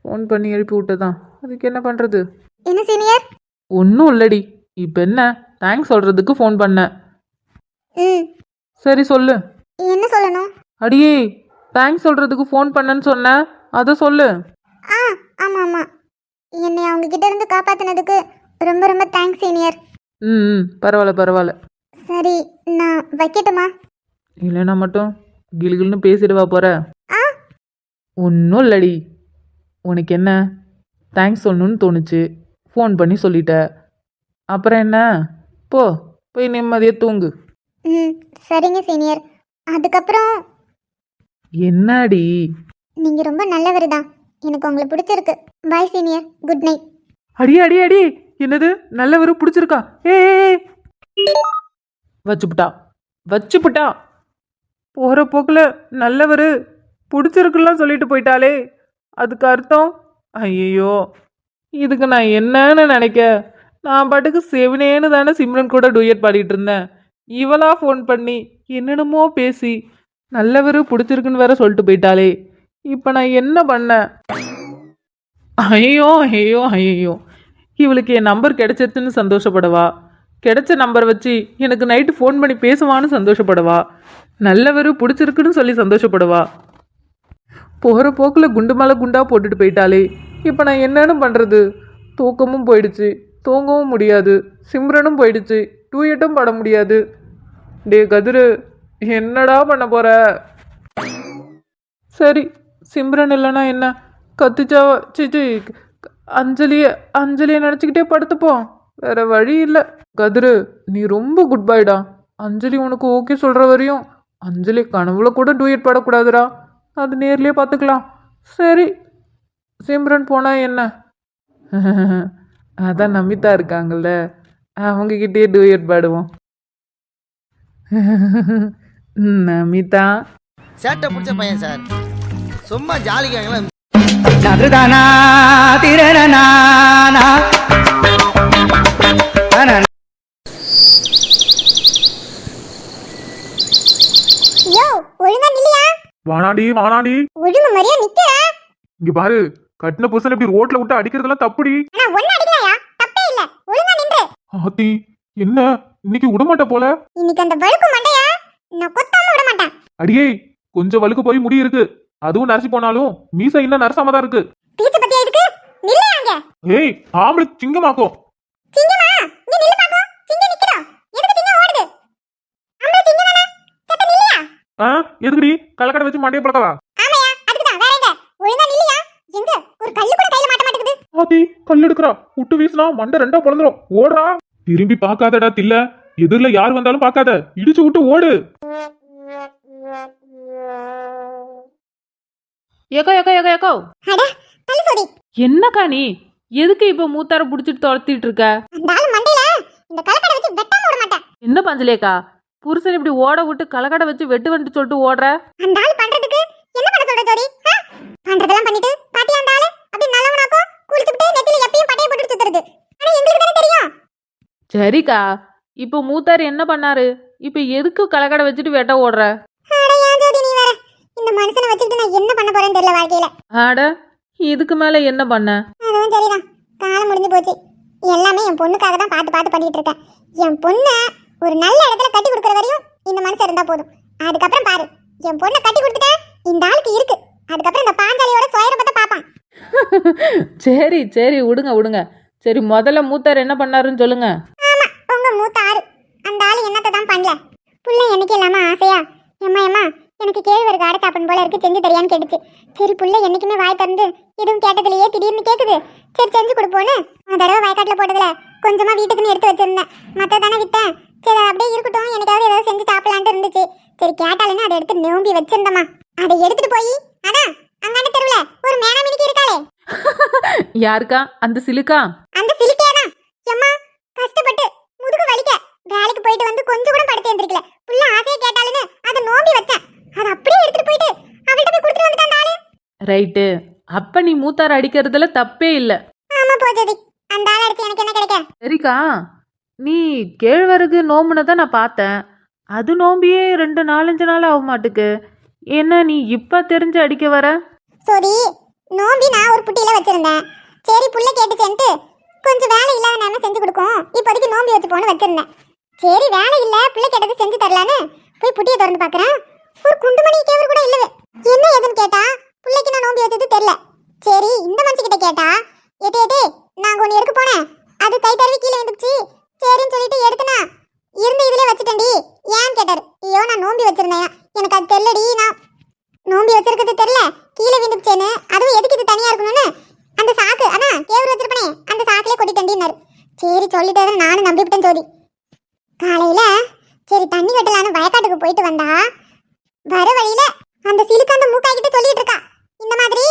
ஃபோன் பண்ணி எழுப்பி விட்டதான், அதுக்கு என்ன பண்ணுறது? என்ன சீனியர்? ஒன்றும் இல்லடி, இப்போ என்ன தேங்க்ஸ் சொல்கிறதுக்கு ஃபோன் பண்ணேன். ம் சரி சொல்லு. என்ன சொல்லணும்? அடியே, தேங்க்ஸ் சொல்கிறதுக்கு ஃபோன் பண்ணேன்னு சொன்னேன், அதை சொல்லு. ஆ ஆமாம் ஆமாம், என்னை அவங்க கிட்ட இருந்து காப்பாற்றினதுக்கு ரொம்ப ரொம்ப தேங்க்ஸ் சீனியர். ம் ம் பரவாயில்ல பரவாயில்ல. சரி, நான் வைக்கட்டுமா? இல்லைன்னா மட்டும் கிளுகிள்னு பேசிடுவா போகிற? ஆ ஒன்றும் இல்லடி, உனக்கு என்ன தேங்க்ஸ் சொல்லணும்னு தோணுச்சு, ஃபோன் பண்ணி சொல்லிட்ட. அப்புறம் என்ன, போய் நிம்மதியாக தூங்கு. ம் சரிங்க சீனியர். அதுக்கப்புறம் என்னடி? நீங்கள் ரொம்ப நல்லவர் தான், எனக்கு உங்களை பிடிச்சிருக்கு. Bye senior, good night. அடி அடி அடி, என்னது நல்லவரு பிடிச்சிருக்கா? ஏ வச்சுப்புட்டா போகிற போக்கில் நல்லவர் பிடிச்சிருக்குலாம் சொல்லிட்டு போயிட்டாலே, அதுக்கு அர்த்தம்? ஐயோ, இதுக்கு நான் என்னன்னு நினைக்க? நான் பாட்டுக்கு செவினேன்னு தானே சிம்ரன் கூட டூயட் பாடிட்டு இருந்தேன். இவளா ஃபோன் பண்ணி என்னென்னமோ பேசி நல்லவர் பிடிச்சிருக்குன்னு வேற சொல்லிட்டு போயிட்டாலே, இப்போ நான் என்ன பண்ணேன்? ஐயோ ஐயோ ஐயோ, இவளுக்கு என் நம்பர் கிடைச்சிருச்சுன்னு சந்தோஷப்படவா? கிடைச்ச நம்பர் வச்சு எனக்கு நைட்டு ஃபோன் பண்ணி பேசுவான்னு சந்தோஷப்படவா? நல்லவர் பிடிச்சிருக்குன்னு சொல்லி சந்தோஷப்படவா? போகிற போக்கில் குண்டு மேலே குண்டாக போட்டுட்டு போயிட்டாலே, இப்போ நான் என்னன்னு பண்ணுறது? தூக்கமும் போயிடுச்சு, தூங்கவும் முடியாது, சிம்ரனும் போயிடுச்சு, டூயட்டும் பாட முடியாது. டே கதிரு, என்னடா பண்ண போற? சரி, சிம்ரன் இல்லைன்னா என்ன, கத்திச்சா சிச்சி அஞ்சலியை நினச்சிக்கிட்டே படுத்துப்போம், வேற வழி இல்லை. கதிரு, நீ ரொம்ப குட் பாய்டா. அஞ்சலி உனக்கு ஓகே சொல்கிற வரையும் அஞ்சலி கனவுல கூட டூயட் பாடக்கூடாதுடா, அது நேர்லேயே பார்த்துக்கலாம். சரி, சிம்ரன் போனா என்ன? அதான் நமிதா இருக்காங்கல்ல, அவங்கக்கிட்டே டூயட் பாடுவோம். நமிதா சேட்டை பிடிச்ச பையன் சார், சும்மா ஜாலிக்காங்களா? நதுதானா திரணனா யோ ஒழுங்கா நில்லையா? வானாடி வானாடி, ஒழுங்கு மாதிரியா நிக்கிற? இங்க பாரு, கட்டின புருஷன் இப்படி ரோட்ல விட்டு அடிக்கிறதெல்லாம் தப்புடி. ஆனா ஒண்ணு அடிக்கலையா? தப்பே இல்ல, ஒழுங்கா நின்று. ஆத்தி, என்ன இன்னைக்கு விடமாட்ட போல. இன்னைக்கு அந்த வழுக்கு மண்டையா நான் கொத்தாம விட மாட்டேன். அடியே, கொஞ்சம் வழுக்கு போய் முடி இருக்கு, அதுவும் நரசி போனாலும் மீசை இன்னும் நரசாம தான் இருக்கு. பீச்ச பத்தியா இருக்கு? நில்லையாங்க. ஏய், ஆம்பளை சிங்கமாக்கும். சிங்கமா? நீ நில்லு பாப்போம். சிங்கம் நிக்குதா? எதுக்கு சிங்கம் ஓடுது? அம்மா சிங்கம் தானே? சத்த நில்லையா? எதுக்குடி கலக்கடை வச்சு மண்டையை பழக்கவா? ஆமையா, அதுக்குதான். வேற எங்க? ஒழுங்கா நில்லையா? எங்க ஒரு கல்லு கூட கையில மாட்ட மாட்டேங்குது. ஆத்தி, கல் எடுக்கிறா, விட்டு வீசினா மண்டை ரெண்டா பொழந்துரும். ஓடுறா. திரும்பி பார்க்காதடா தில்ல, எதிரில யார் வந்தாலும் பார்க்காத, இடிச்சு விட்டு ஓடு. ஏக்கோ ஏக்கோ ஏக்கோ ஏக்கோ, அட தள்ளு சோதி. என்னக்கா நீ எதுக்கு இப்போ மூத்தார புடிச்சிட்டு துரத்திட்டு இருக்க? அந்த ஆளு மண்டையில இந்த கலக்கடை வச்சு வெட்டாம விட மாட்டேன். என்ன பஞ்சலேக்கா, புருஷன் இப்படி ஓட விட்டு கலக்கடை வச்சு வெட்டு வந்துட்டு சொல்லிட்டு ஓடுற? அந்த ஆள் பண்றதுக்கு என்ன பண்ண சொல்ற ஜோதி? பண்றதெல்லாம் பண்ணிட்டு பாத்தியா அந்த ஆளு அப்படி நல்லவனாக்கும் குளிச்சுட்டு நெத்தில எப்பயும் பட்டைய போட்டு சுத்துறது. ஆனா எங்களுக்கு தானே தெரியும். சரிக்கா, இப்போ மூத்தார் என்ன பண்ணாரு? இப்போ எதுக்கு கலக்கடை வச்சுட்டு வெட்ட ஓடுற? அட ஏன் ஜோதி நீ வேற, இந்த மனுஷனை வச்சுக்கிட்டு நான் என்ன பண்ண போறேன்னு தெரியல வாழ்க்கையில. ஆட, இதுக்கு மேல என்ன பண்ண? அதுவும் சரிதான், காலம் முடிஞ்சு போச்சு. எல்லாமே என் பொண்ணுக்காக தான் பார்த்து பார்த்து பண்ணிட்டு இருக்கேன். என் பொண்ணை ஒரு நல்ல இடத்துல கட்டி கொடுக்குற வரையும் இந்த மனுஷன் இருந்தா போதும். அதுக்கப்புறம் பாரு, என் பொண்ணை கட்டி கொடுத்துட்டேன், இந்த ஆளுக்கு இருக்கு. அதுக்கப்புறம் இந்த பாஞ்சாலியோட சுயரூபத்தை பார்ப்பான். சரி சரி, விடுங்க விடுங்க. சரி, முதல்ல மூத்தார் என்ன பண்ணாருன்னு சொல்லுங்க. ஆமா, உங்க மூத்த ஆறு அந்த ஆளு என்னத்தை தான் பண்ணல. புள்ள என்னைக்கு இல்லாம ஆசையா எம்மா எம்மா எனக்கு கேழ்வரகு ஆட சாப்பிடும் போல இருக்கு, செஞ்சு தரியான்னு கேட்டுச்சு. சரி, புள்ள என்னைக்குமே வாய் திறந்து எதுவும் கேட்டதுலயே திடீர்னு கேக்குது. சரி செஞ்சு கொடுப்போன்னு தடவை வயக்காட்டுல போட்டதுல கொஞ்சமா வீட்டுக்குன்னு எடுத்து வச்சிருந்தேன். மத்ததானே விட்டேன். சரி அப்படியே இருக்கட்டும், எனக்காவது ஏதாவது செஞ்சு சாப்பிடலான்ட்டு இருந்துச்சு. சரி கேட்டாலுன்னு அதை எடுத்து நோம்பி வச்சிருந்தம்மா. அதை எடுத்துட்டு போய் அதான் அங்காண்ட தெருவுல ஒரு மேனா மினிக்கு இருக்காளே. யாருக்கா? அந்த சிலுக்கா? அந்த சிலிக்கேதான். எம்மா கஷ்டப்பட்டு முதுகு வலிக்க வேலைக்கு போயிட்டு வந்து கொஞ்சம் கூட படுத்து எந்திரிக்கல. புள்ள ஆசையை கேட்டாலுன்னு அதை நோம்பி வச்சேன். அதை அப்படியே எடுத்துட்டு போயிட்டு அவள்கிட்ட போய் கொடுத்துட்டு வந்துட்டான் அந்த ஆளு. ரைட்டு, அப்ப நீ மூத்தார் அடிக்கிறதுல தப்பே இல்லை. ஆமா போஜதி, அந்த ஆள் அடிச்சு எனக்கு என்ன கிடைக்க? சரிக்கா, நீ கேழ்வரகு நோம்புனதை நான் பார்த்தேன். அது நோம்பியே 2-4 நாள் ஆக மாட்டுக்கு. என்ன நீ இப்ப தெரிஞ்சு அடிக்க வர? சரி, நோம்பி நான் ஒரு புட்டியில வச்சிருந்தேன். சரி புள்ள கேட்டுச்சேன்ட்டு கொஞ்சம் வேலை இல்லாத நேரம் செஞ்சு கொடுக்கும், இப்போதைக்கு நோம்பி வச்சு போன்னு வச்சிருந்தேன். சரி வேலை இல்ல, பிள்ளை கேட்டது செஞ்சு தரலான்னு போய் புட்டியை திறந்து பாக்குறேன். ஒரு குண்டுமணி கேவர் கூட இல்லவே. என்ன ஏதுன்னு கேட்டா பிள்ளைக்கு நான் நோம்பி வச்சது தெரியல. சரி இந்த மனுஷன் கிட்ட கேட்டா, ஏட்டே ஏட்டே நாங்க ஒன்னு எடுக்க போனேன், அது கை தடவி கீழே வந்துச்சு. சரின்னு சொல்லிட்டு எடுத்துனா இருந்த இதுல வச்சுட்டேன்டி ஏன்னு கேட்டாரு. ஐயோ நான் நோம்பி வச்சிருந்தேன், எனக்கு அது தெரியலடி, நான் நோம்பி வச்சிருக்கிறது தெரியல, கீழே விழுந்துச்சேன்னு. அதுவும் எதுக்கு இது தனியா இருக்கணும்னு அந்த சாக்கு அதான் கேவர் வச்சிருப்பனே அந்த சாக்கிலே கொட்டிட்டேன்டினாரு. சரி சொல்லிட்டு நானும் நம்பிவிட்டேன் ஜோதி. காலையில சரி தண்ணி கட்டலான்னு வயக்காட்டுக்கு போயிட்டு வந்தா வர வழியில அந்த சிலுக்கு அந்த மூக்காய்கிட்ட சொல்லிட்டு இருக்கா, இந்த மாதிரி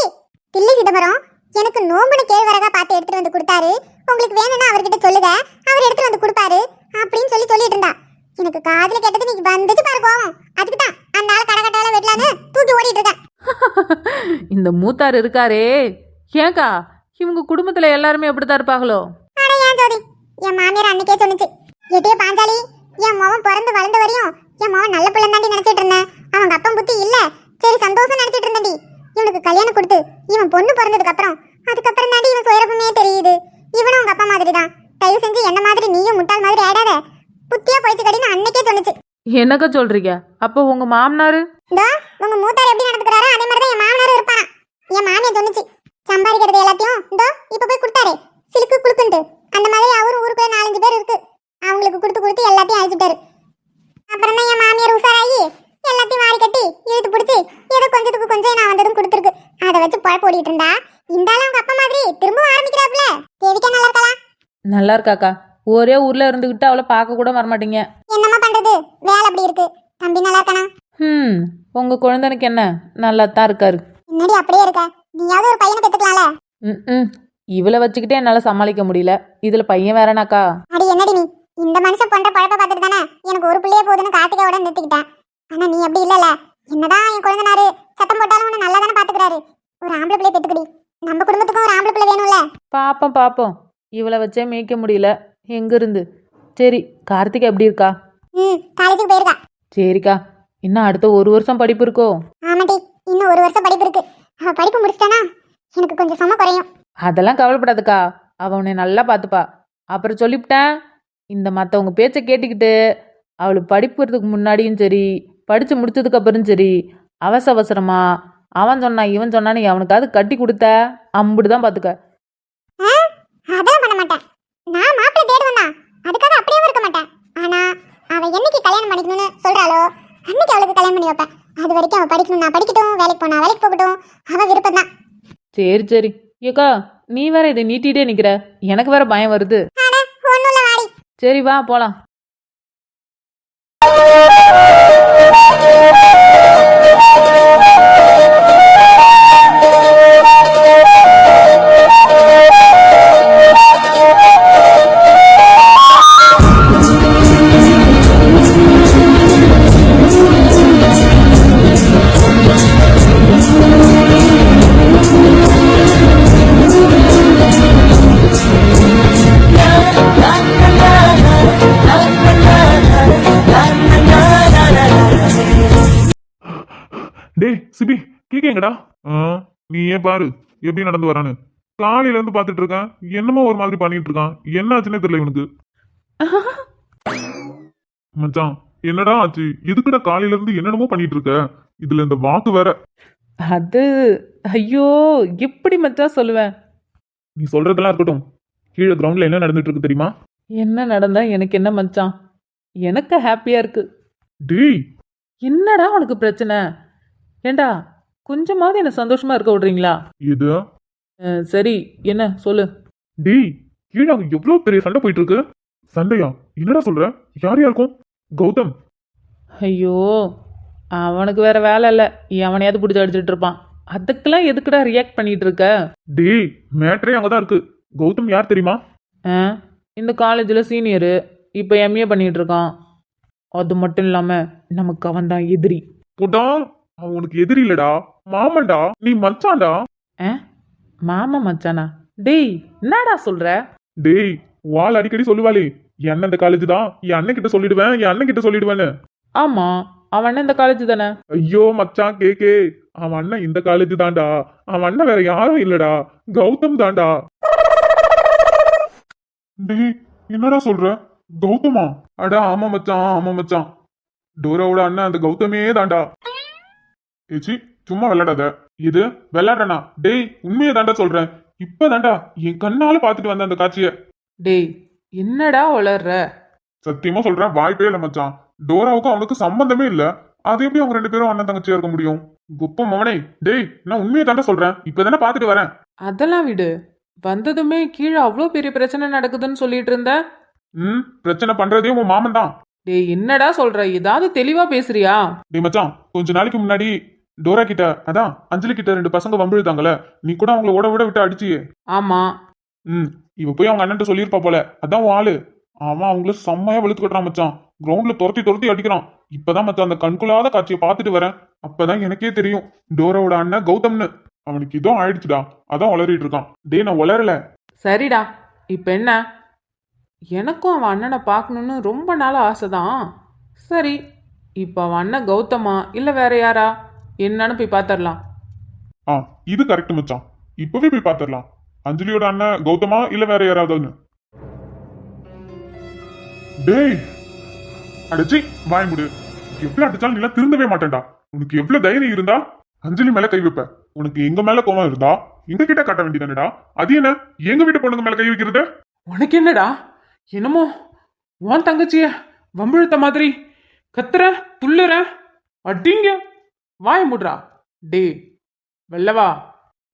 தில்லை சிதம்பரம் எனக்கு நோம்புன கேழ்வரகா பார்த்து எடுத்துட்டு வந்து கொடுத்தாரு, உங்களுக்கு வேணும்னா அவர்கிட்ட சொல்லுங்க, அவர் எடுத்துட்டு வந்து கொடுப்பாரு அப்படின்னு சொல்லிட்டு இருந்தா. எனக்கு காதுல கேட்டது நீங்க வந்துச்சு பாரு கோவம். அதுக்கு தான் அந்த ஆள் கடகட்டால வெட்டலான்னு தூக்கி ஓடிட்டு இருக்கேன். இந்த மூத்தார் இருக்காரே, ஏங்கா இவங்க குடும்பத்துல எல்லாருமே எப்படித்தான் இருப்பாங்களோ? அட ஏன் ஜோதி, என் மாமியார் அன்னைக்கே சொன்னுச்சு, எட்டே பாஞ்சாலி என் மகன் பிறந்து வளர்ந்த வரையும் என் மகன் நல்ல பிள்ளை தாண்டி நினைச்சிட்டு இருந்தேன், அவங்க அப்பன் புத்தி இல்ல, சரி சந்தோஷம் நினைச்சிட்டு இருந்தேன்டி. இவனுக்கு கல்யாணம் கொடுத்து இவன் பொண்ணு பிறந்ததுக்கு அப்புறம் அதுக்கப்புறம் தாண்டி இவன் சுயரப்பமே தெரியுது, இவனும் அவங்க அப்பா மாதிரி தான், தயவு செஞ்சு என்ன மாதிரி நீயும் முட்டாள் மாதிரி ஆடாத, புத்தியா போயிட்டு கடின்னு அன்னைக்கே சொன்னுச்சு. என்னக்கா சொல்றீங்க? அப்போ உங்க மாமனாரு? இதோ உங்க மூத்தார் எப்படி நடந்துக்கிறாரோ அதே மாதிரி தான் என் மாமனாரும் இருப்பானா. என் மாமியா சொன்னுச்சு, சம்பாதிக்கிறது எல்லாத்தையும் இதோ இப்ப போய் கொடுத்தாரு சிலுக்கு குளுக்குன்ட்டு, அந்த மாதிரி அவரும் ஊருக்குள்ள 4-5 பேர் இருக்கு, அவங்களுக்கு கொடுத்து எல்லாத்தையும் அழிச்சுட்டாரு. அப்புறம் தான் என் மாமியார் உசாராகி எல்லாத்தையும் வாரி கட்டி இழுத்து பிடிச்சி ஏதோ கொஞ்சத்துக்கு கொஞ்சம் நான் வந்ததும் கொடுத்துருக்கு. அதை வச்சு பழப்பு ஓடிட்டு இருந்தா இந்த ஆள் அவங்க அப்பா மாதிரி திரும்ப ஆரம்பிக்கிறாப்புல. தேவிக்கா நல்லா இருக்கலாம்? நல்லா இருக்காக்கா. ஒரே ஊர்ல இருந்துகிட்டு அவளை பார்க்க கூட வரமாட்டீங்க. என்னம்மா பண்றது, வேலை அப்படி இருக்கு. தம்பி நல்லா இருக்கானா? உங்க குழந்தைனுக்கு என்ன, நல்லா தான் இருக்காரு. என்னடி அப்படியே இருக்க, நீயாவது ஒரு பையனை பெத்துக்கலாம்ல. இவளை வச்சுக்கிட்டே என்னால சமாளிக்க முடியல, இதுல பையன் வேறனாக்கா? அடி என்னடி நீ, இந்த மனுஷன் பண்ற பழப்ப பார்த்துட்டு தானே எனக்கு ஒரு பிள்ளையே போதுன்னு கார்த்திகாவோட நிறுத்திக்கிட்டேன். ஆனா நீ அப்படி இல்லல, என்னதான் என் குழந்தைனாரு சத்தம் போட்டாலும் உன்னை நல்லா தானே பாத்துக்கிறாரு. ஒரு ஆம்பளை பிள்ளைய பெத்துக்கடி, நம்ம குடும்பத்துக்கும் ஒரு ஆம்பளை பிள்ளை வேணும்ல. பாப்போம் பாப்போம். இவளை வச்சே மேய்க்க முடியல. எங்கிருந்து? சரி, கார்த்திக் எப்படி இருக்கா? காலேஜுக்கு போயிருக்கா. சரிக்கா, இன்னும் அடுத்த 1 வருஷம் படிப்பு இருக்கோ? ஆமாட்டி, இன்னும் 1 வருஷம் படிப்பு இருக்கு. அவ படிப்பு முடிச்சிட்டானா எனக்கு கொஞ்சம் சும குறையும். அதெல்லாம் கவலைப்படாதுக்கா, அவ உன்னை நல்லா பார்த்துப்பா. அப்புறம் சொல்லிவிட்டேன், இந்த மற்றவங்க பேச்சை கேட்டுக்கிட்டு அவளுக்கு படிப்புறதுக்கு முன்னாடியும் சரி, படித்து முடிச்சதுக்கு அப்புறம் சரி, அவசரமா அவன் சொன்னான் இவன் சொன்னான்னு அவனுக்காவது கட்டி கொடுத்த அம்புடுதான் பார்த்துக்க. அதெல்லாம் பண்ண மாட்டேன். நான் மாப்பிள்ளை தேடுவேன் தான், அதுக்காக அப்படியே இருக்க மாட்டேன். ஆனா அவ என்னைக்கு கல்யாணம் பண்ணிக்கணும்னு சொல்றாளோ அன்னைக்கு அவளுக்கு கல்யாணம் பண்ணி வைப்பேன். அது வரைக்கும் அவ படிக்கணும், நான் படிக்கட்டும், வேலைக்கு போனா வேலைக்கு போகட்டும், அவ விருப்பம் தான். சரி சரி. ஏக்கா, நீ வேற இதை நீட்டிகிட்டே நிற்கிற, எனக்கு வேற பயம் வருது. ஒன்னும் இல்ல வாடி. சரி வா போலாம். டேய் சிபி, கேக்கேங்கடா. நீ ஏன் பாரு எப்படி நடந்து வரான்னு. காலையில இருந்து பாத்துட்டு இருக்கான், என்னமோ ஒரு மாதிரி பண்ணிட்டு இருக்கான். என்ன ஆச்சுன்னே தெரியல இவனுக்கு. மச்சான், என்னடா ஆச்சு? எதுக்குடா காலையில இருந்து என்னென்னமோ பண்ணிட்டு இருக்க? இதுல இந்த வாக்கு வேற. அது ஐயோ, எப்படி மச்சான் சொல்லுவேன்? நீ சொல்றதெல்லாம் இருக்கட்டும், கீழே கிரவுண்ட்ல என்ன நடந்துட்டு இருக்கு தெரியுமா? என்ன நடந்தா எனக்கு என்ன மச்சான்? எனக்கு ஹாப்பியா இருக்கு. டேய், என்னடா உனக்கு பிரச்சனை? ஏண்டா, கொஞ்சமாவது என்ன சந்தோஷமா இருக்க விடுறீங்களா? இது சரி, என்ன சொல்லு. டேய், கீழே அங்க எவ்வளவு பெரிய சண்டை போயிட்டு இருக்கு. சண்டையா? என்னடா சொல்ற? யார் யாருக்கும்? கௌதம். ஐயோ, அவனுக்கு வேற வேலை இல்லை, எவனையாவது பிடிச்சி அடிச்சுட்டு இருப்பான். அதுக்கெல்லாம் எதுக்குடா ரியாக்ட் பண்ணிட்டு இருக்க? டேய், மேட்ரே அங்கதான் இருக்கு. கௌதம் யார் தெரியுமா? இந்த காலேஜில் சீனியரு, இப்போ எம்ஏ பண்ணிட்டு இருக்கான். அது மட்டும் இல்லாம நமக்கு அவன் தான் எதிரி. புடா, அவன் உனக்கு எதிரி இல்லடா, மாமன்டா. நீ மச்சான்டா. மாமா மச்சானா? டேய், என்னடா சொல்ற? டேய், வாள் அடிக்கடி சொல்லுவாளே, என் இந்த காலேஜ் தான், என் அண்ணன் கிட்ட சொல்லிடுவேன், என் அண்ணன் கிட்ட சொல்லிடுவேன்னு. ஆமா, அவன் இந்த காலேஜ் தானே. ஐயோ மச்சான், கேக்கே, அவன் அண்ணன் இந்த காலேஜ் தான்டா. அவன் அண்ணன் வேற யாரும் இல்லடா, கௌதம் தான்டா. டேய், என்னடா சொல்ற? கௌதமா? அடா ஆமா மச்சான், ஆமா மச்சான். டோராவோட அண்ணன் அந்த கௌதமே தான்டா. ஏச்சி, சும்மா விளையாடாத. இது விளையாடுறனா? டேய், உண்மையை தாண்டா சொல்றேன். இப்பதான்டா என் கண்ணால பாத்துட்டு வந்த அந்த காட்சிய. டேய், என்னடா வளர்ற? சத்தியமா சொல்றேன், வாய்ப்பே இல்ல மச்சான். டோராவுக்கும் அவனுக்கு சம்பந்தமே இல்ல. அது எப்படி அவங்க 2 பேரும் அண்ணன் தங்கச்சியா இருக்க முடியும்? குப்ப மவனே. டேய், நான் உண்மையை தாண்டா சொல்றேன். இப்பதானே பாத்துட்டு வரேன். அதெல்லாம் விடு. வந்ததுமே கீழே அவ்வளோ பெரிய பிரச்சனை நடக்குதுன்னு சொல்லிட்டு இருந்த. பிரச்சனை பண்றதே உன் மாமன் தான். டேய், என்னடா சொல்ற? ஏதாவது தெளிவா பேசுறியா? டேய் மச்சான், கொஞ்ச நாளைக்கு முன்னாடி டோரா கிட்ட, அதான் அஞ்சலி கிட்ட 2 பசங்க வம்பிழுத்தாங்கல்ல, நீ கூட அவங்கள ஓட விட விட்டு அடிச்சியே. ஆமா. இவ போய் அவங்க அண்ணன் சொல்லியிருப்பா போல. அதான் உன் ஆளு. அவன் அவங்கள செம்மையா வெளுத்து கட்டுறான் மச்சான். கிரவுண்ட்ல துரத்தி அடிக்கிறான். இப்பதான் மச்சான் அந்த கண்குள்ளாத காட்சியை பார்த்துட்டு வரேன். அப்பதான் எனக்கே தெரியும் டோராவோட அண்ணன் கௌதம்னு. அவனுக்கு இதோ ஆயிடுச்சுடா, அதான் உளறிட்டு இருக்கான். டேய், நான் உளரல. சரிடா, இப்ப என்ன? எனக்கும் அவன் அண்ணனை பார்க்கணுன்னு ரொம்ப நாள் ஆசைதான். சரி, இப்போ அவன் அண்ணன் கௌதமா இல்லை வேற யாரா என்னன்னு போய் பார்த்துடலாம். இது கரெக்ட் மச்சான். இப்பவே போய் பார்த்துடலாம். அஞ்சலியோட அண்ணன் கௌதமா இல்ல வேற யாராவதுன்னு. டேய், அடிச்சி வாய் முடு. எவ்வளவு அடிச்சாலும் நீ திருந்தவே மாட்டேன்டா. உனக்கு எவ்வளவு தைரியம் இருந்தா அஞ்சலி மேல கை வைப்ப? உனக்கு எங்க மேல கோவம் இருந்தா எங்க கிட்ட காட்ட வேண்டியதானடா. அது என்ன, எங்க வீட்டு பொண்ணுங்க மேல கை வைக்கிறது? உனக்கு என்னடா, என்னமோ உன் தங்கச்சிய வம்பிழுத்த மாதிரி கத்துற துள்ளுற? அடிங்க, வாய முடுறா. டே வெள்ளவா,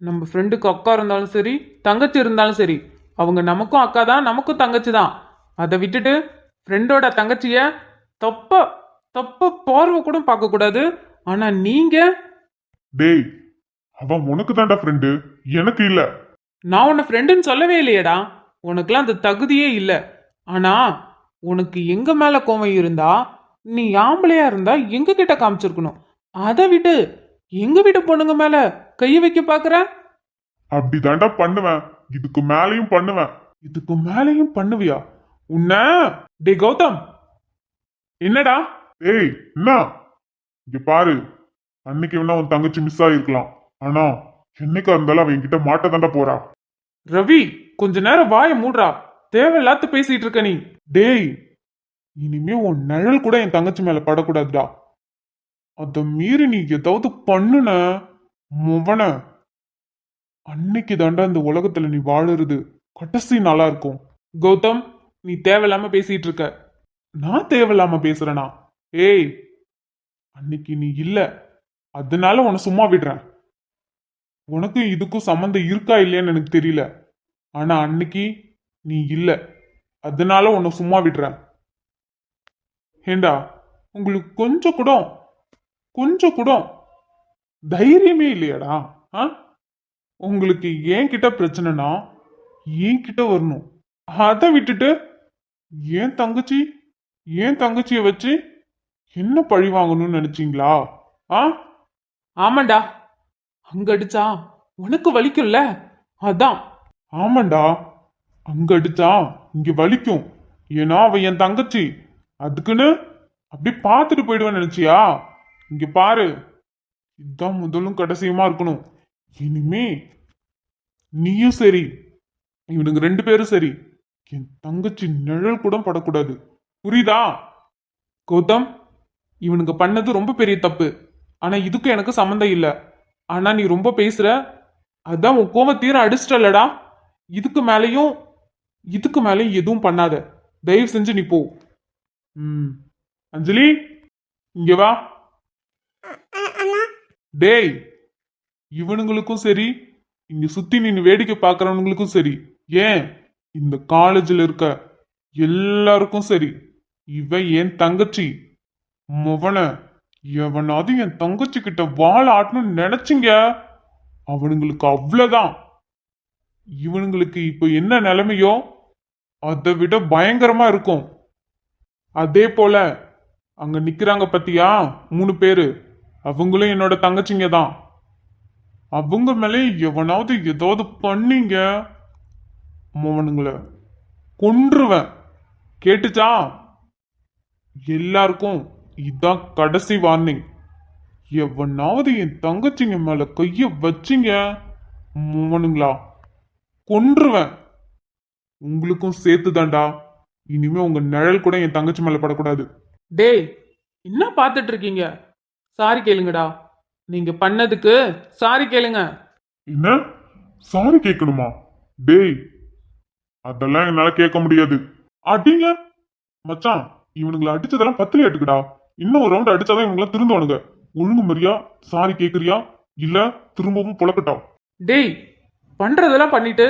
நம்ம ஃப்ரெண்டுக்கு அக்கா இருந்தாலும் சரி, தங்கச்சி இருந்தாலும் சரி, அவங்க நமக்கும் அக்கா தான், நமக்கும் தங்கச்சி தான். அதை விட்டுட்டு ஃப்ரெண்டோட தங்கச்சிய தப்ப பார்வை கூட பார்க்க கூடாது. ஆனா நீங்க. டேய், அவன் உனக்கு தான்டா ஃப்ரெண்டு, எனக்கு இல்ல. நான் உன்னை ஃப்ரெண்டுன்னு சொல்லவே இல்லையடா. உனக்குலாம் அந்த தகுதியே இல்லை. ஆனா உனக்கு எங்க மேல கோவம் இருந்தா, நீ ஆம்பளையா இருந்தா எங்க கிட்ட காமிச்சிருக்கணும். அதை விட்டு எங்க வீட்டு பொண்ணுங்க மேல கையை வைக்க பாக்குற? அப்படிதான்டா பண்ணுவேன். இதுக்கு மேலையும் பண்ணுவேன். இதுக்கு மேலையும் பண்ணுவியா? உன்ன டே கௌதம், என்னடா? ஏய் என்ன? இங்க பாரு, அன்னைக்கு வேணா உன் தங்கச்சி மிஸ் ஆகிருக்கலாம். ஆனா என்னைக்கா இருந்தாலும் அவன் என்கிட்ட மாட்ட தாண்டா போறா. ரவி, கொஞ்ச நேரம் வாய மூடுறா. தேவையில்லாத பேசிட்டு இருக்க நீ. டேய், இனிமே உன் நிழல் கூட என் தங்கச்சி மேல படக்கூடாதுடா. அத மீறி நீ ஏதாவது பண்ணுன முவன, அன்னைக்கு தாண்டா இந்த உலகத்துல நீ வாழுறது கடைசி நாளா இருக்கும். கௌதம், நீ தேவையில்லாம பேசிட்டு இருக்க. நான் தேவையில்லாம பேசுறேனா? ஏய், அன்னைக்கு நீ இல்ல, அதனால உன்னை சும்மா விடுறேன். உனக்கும் இதுக்கும் சம்மந்தம் இருக்கா இல்லையான்னு எனக்கு தெரியல. ஆனா அன்னைக்கு நீ இல்ல, அதனால உன்னை சும்மா விடுறேன். ஏண்டா, உங்களுக்கு கொஞ்சம் கூட தைரியமே இல்லையாடா? ஆ? உங்களுக்கு என்கிட்ட பிரச்சனைனா என்கிட்ட வரணும். அதை விட்டுட்டு என் தங்கச்சிய வச்சு என்ன பழி வாங்கணும்னு நினைச்சீங்களா? ஆ? ஆமாண்டா, அங்க அடிச்சா உனக்கு வலிக்கும்ல, அதான். ஆமாண்டா, அங்க அடிச்சா இங்க வலிக்கும். ஏன்னா அவ என் தங்கச்சி. அதுக்குன்னு அப்படி பார்த்துட்டு போயிடுவேன்னு நினைச்சியா? இங்க பாரு, இதுதான் முதலும் கடைசியுமா இருக்கணும். இனிமே நீயும் சரி, இவனுங்க 2 பேரும் சரி, என் தங்கச்சி நிழல் கூட படக்கூடாது. புரியுதா? கௌதம், இவனுங்க பண்ணது ரொம்ப பெரிய தப்பு. ஆனா இதுக்கும் எனக்கு சம்மந்தம் இல்ல. ஆனா நீ ரொம்ப பேசுற, அதான் உன் கோவத்தீர அடிச்சிட்டலடா. இதுக்கு மேலேயும் எதுவும் பண்ணாத. தயவு செஞ்சு நீ போ. அஞ்சலி, இங்க வா. அண்ணா. டேய், இவனுங்களுக்கும் சரி, இங்க சுத்தி நின்னு வேடிக்கை பார்க்கறவனுங்களுக்கும் சரி, ஏன் இந்த காலேஜில் இருக்க எல்லாருக்கும் சரி, இவ என் தங்கச்சி. முவன, எவனாவது என் தங்கச்சி கிட்ட வாழ ஆட்டணும்னு நினைச்சிங்க, அவனுங்களுக்கு அவ்வளவுதான். இவனுங்களுக்கு இப்ப என்ன நிலைமையோ அதை விட பயங்கரமா இருக்கும். அதே போல அங்க நிக்கிறாங்க பத்தியா 3 பேரு, அவங்களும் என்னோட தங்கச்சிங்க தான். அவங்க மேலே எவனாவது ஏதாவது பண்ணீங்க, அவனுங்கள கொன்றுவேன். கேட்டுச்சா? எல்லாருக்கும் இதான் கடைசி வார்னிங். எவனாவது என் தங்கச்சிங்க மேல கைய வச்சிங்க, அவனுங்களா கொன்றுவேன். உங்களுக்கும் சேர்த்து தாண்டா. இனிமே உங்க நிழல் கூட என் தங்கச்சி மேல படக்கூடாது. டேய், என்ன பார்த்துட்டு இருக்கீங்க? சாரி கேளுங்கடா. நீங்க பண்ணதுக்கு சாரி கேளுங்க. என்ன சாரி கேட்கணுமா? டேய், அதெல்லாம் என்னால கேட்க முடியாது. அடிங்க மச்சான், இவனுங்களை அடிச்சதெல்லாம் பத்திரி எடுக்குடா. இன்னும் ஒரு ரவுண்ட் அடிச்சாதான் இவங்களாம் திருந்துவானுங்க. ஒழுங்கு மரியா சாரி கேக்குறியா இல்ல திரும்பவும் புழக்கட்டும்? டேய், பண்றதெல்லாம் பண்ணிட்டு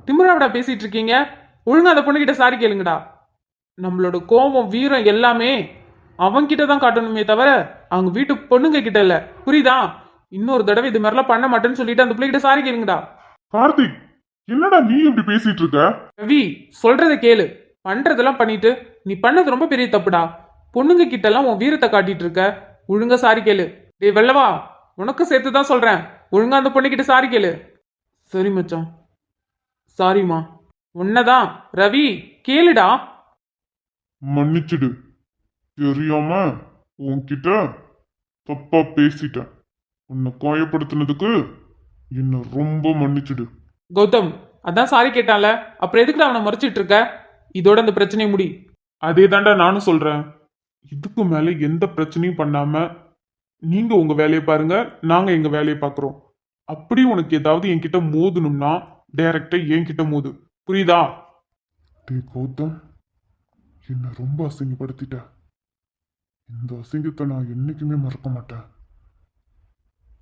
திமிராவிடா பேசிட்டு இருக்கீங்க. ஒழுங்கா அந்த பொண்ணுகிட்ட சாரி கேளுங்கடா. நம்மளோட கோபம் வீரம் எல்லாமே அவன்கிட்ட தான் காட்டணுமே தவிர அவங்க வீட்டு பொண்ணுங்க கிட்ட இல்ல. புரியுதா? இன்னொரு தடவை இது மாதிரிலாம் பண்ண மாட்டேன்னு சொல்லிட்டு அந்த பிள்ளைகிட்ட சாரி கேளுங்கடா. கார்த்திக், என்னடா நீ இப்படி பேசிட்டு இருக்க? ரவி, சொல்றத கேளு. பண்றதெல்லாம் பண்ணிட்டு நீ பண்ணது ரொம்ப பெரிய தப்புடா. பொண்ணுங்க கிட்ட எல்லாம் உன் வீரத்தை காட்டிட்டு இருக்க. ஒழுங்கா சாரி கேளு. டேய் வெள்ளவா, உனக்கு சேர்த்து தான் சொல்றேன். ஒழுங்கா அந்த பொண்ணுகிட்ட சாரி கேளு. சரி மச்சான், சாரிம்மா. உன்னதான் ரவி, கேளுடா. மன்னிச்சிடு, தெரியாம உன்கிட்ட தப்பா பேசிட்டேன். உன்னை காயப்படுத்தினதுக்கு என்ன ரொம்ப மன்னிச்சிடு. கௌதம், அதான் சாரி கேட்டான்ல, அப்புறம் எதுக்குடா அவனை மறைச்சிட்டு இருக்க? இதோட அந்த பிரச்சனையை முடி. அதே தாண்டா நானும் சொல்றேன். இதுக்கு மேல எந்த பிரச்சனையும் பண்ணாம நீங்க உங்க வேலையை பாருங்க, நாங்க எங்க வேலையை பார்க்குறோம். அப்படி உனக்கு ஏதாவது என்கிட்ட மோதணும்னா டைரக்டா என்கிட்ட மோது. புரியுதா? டேய் கௌதம், என்ன ரொம்ப அசிங்கப்படுத்திட்ட. இந்த அசிங்கத்தை நான் என்னைக்குமே மறக்க மாட்டேன்.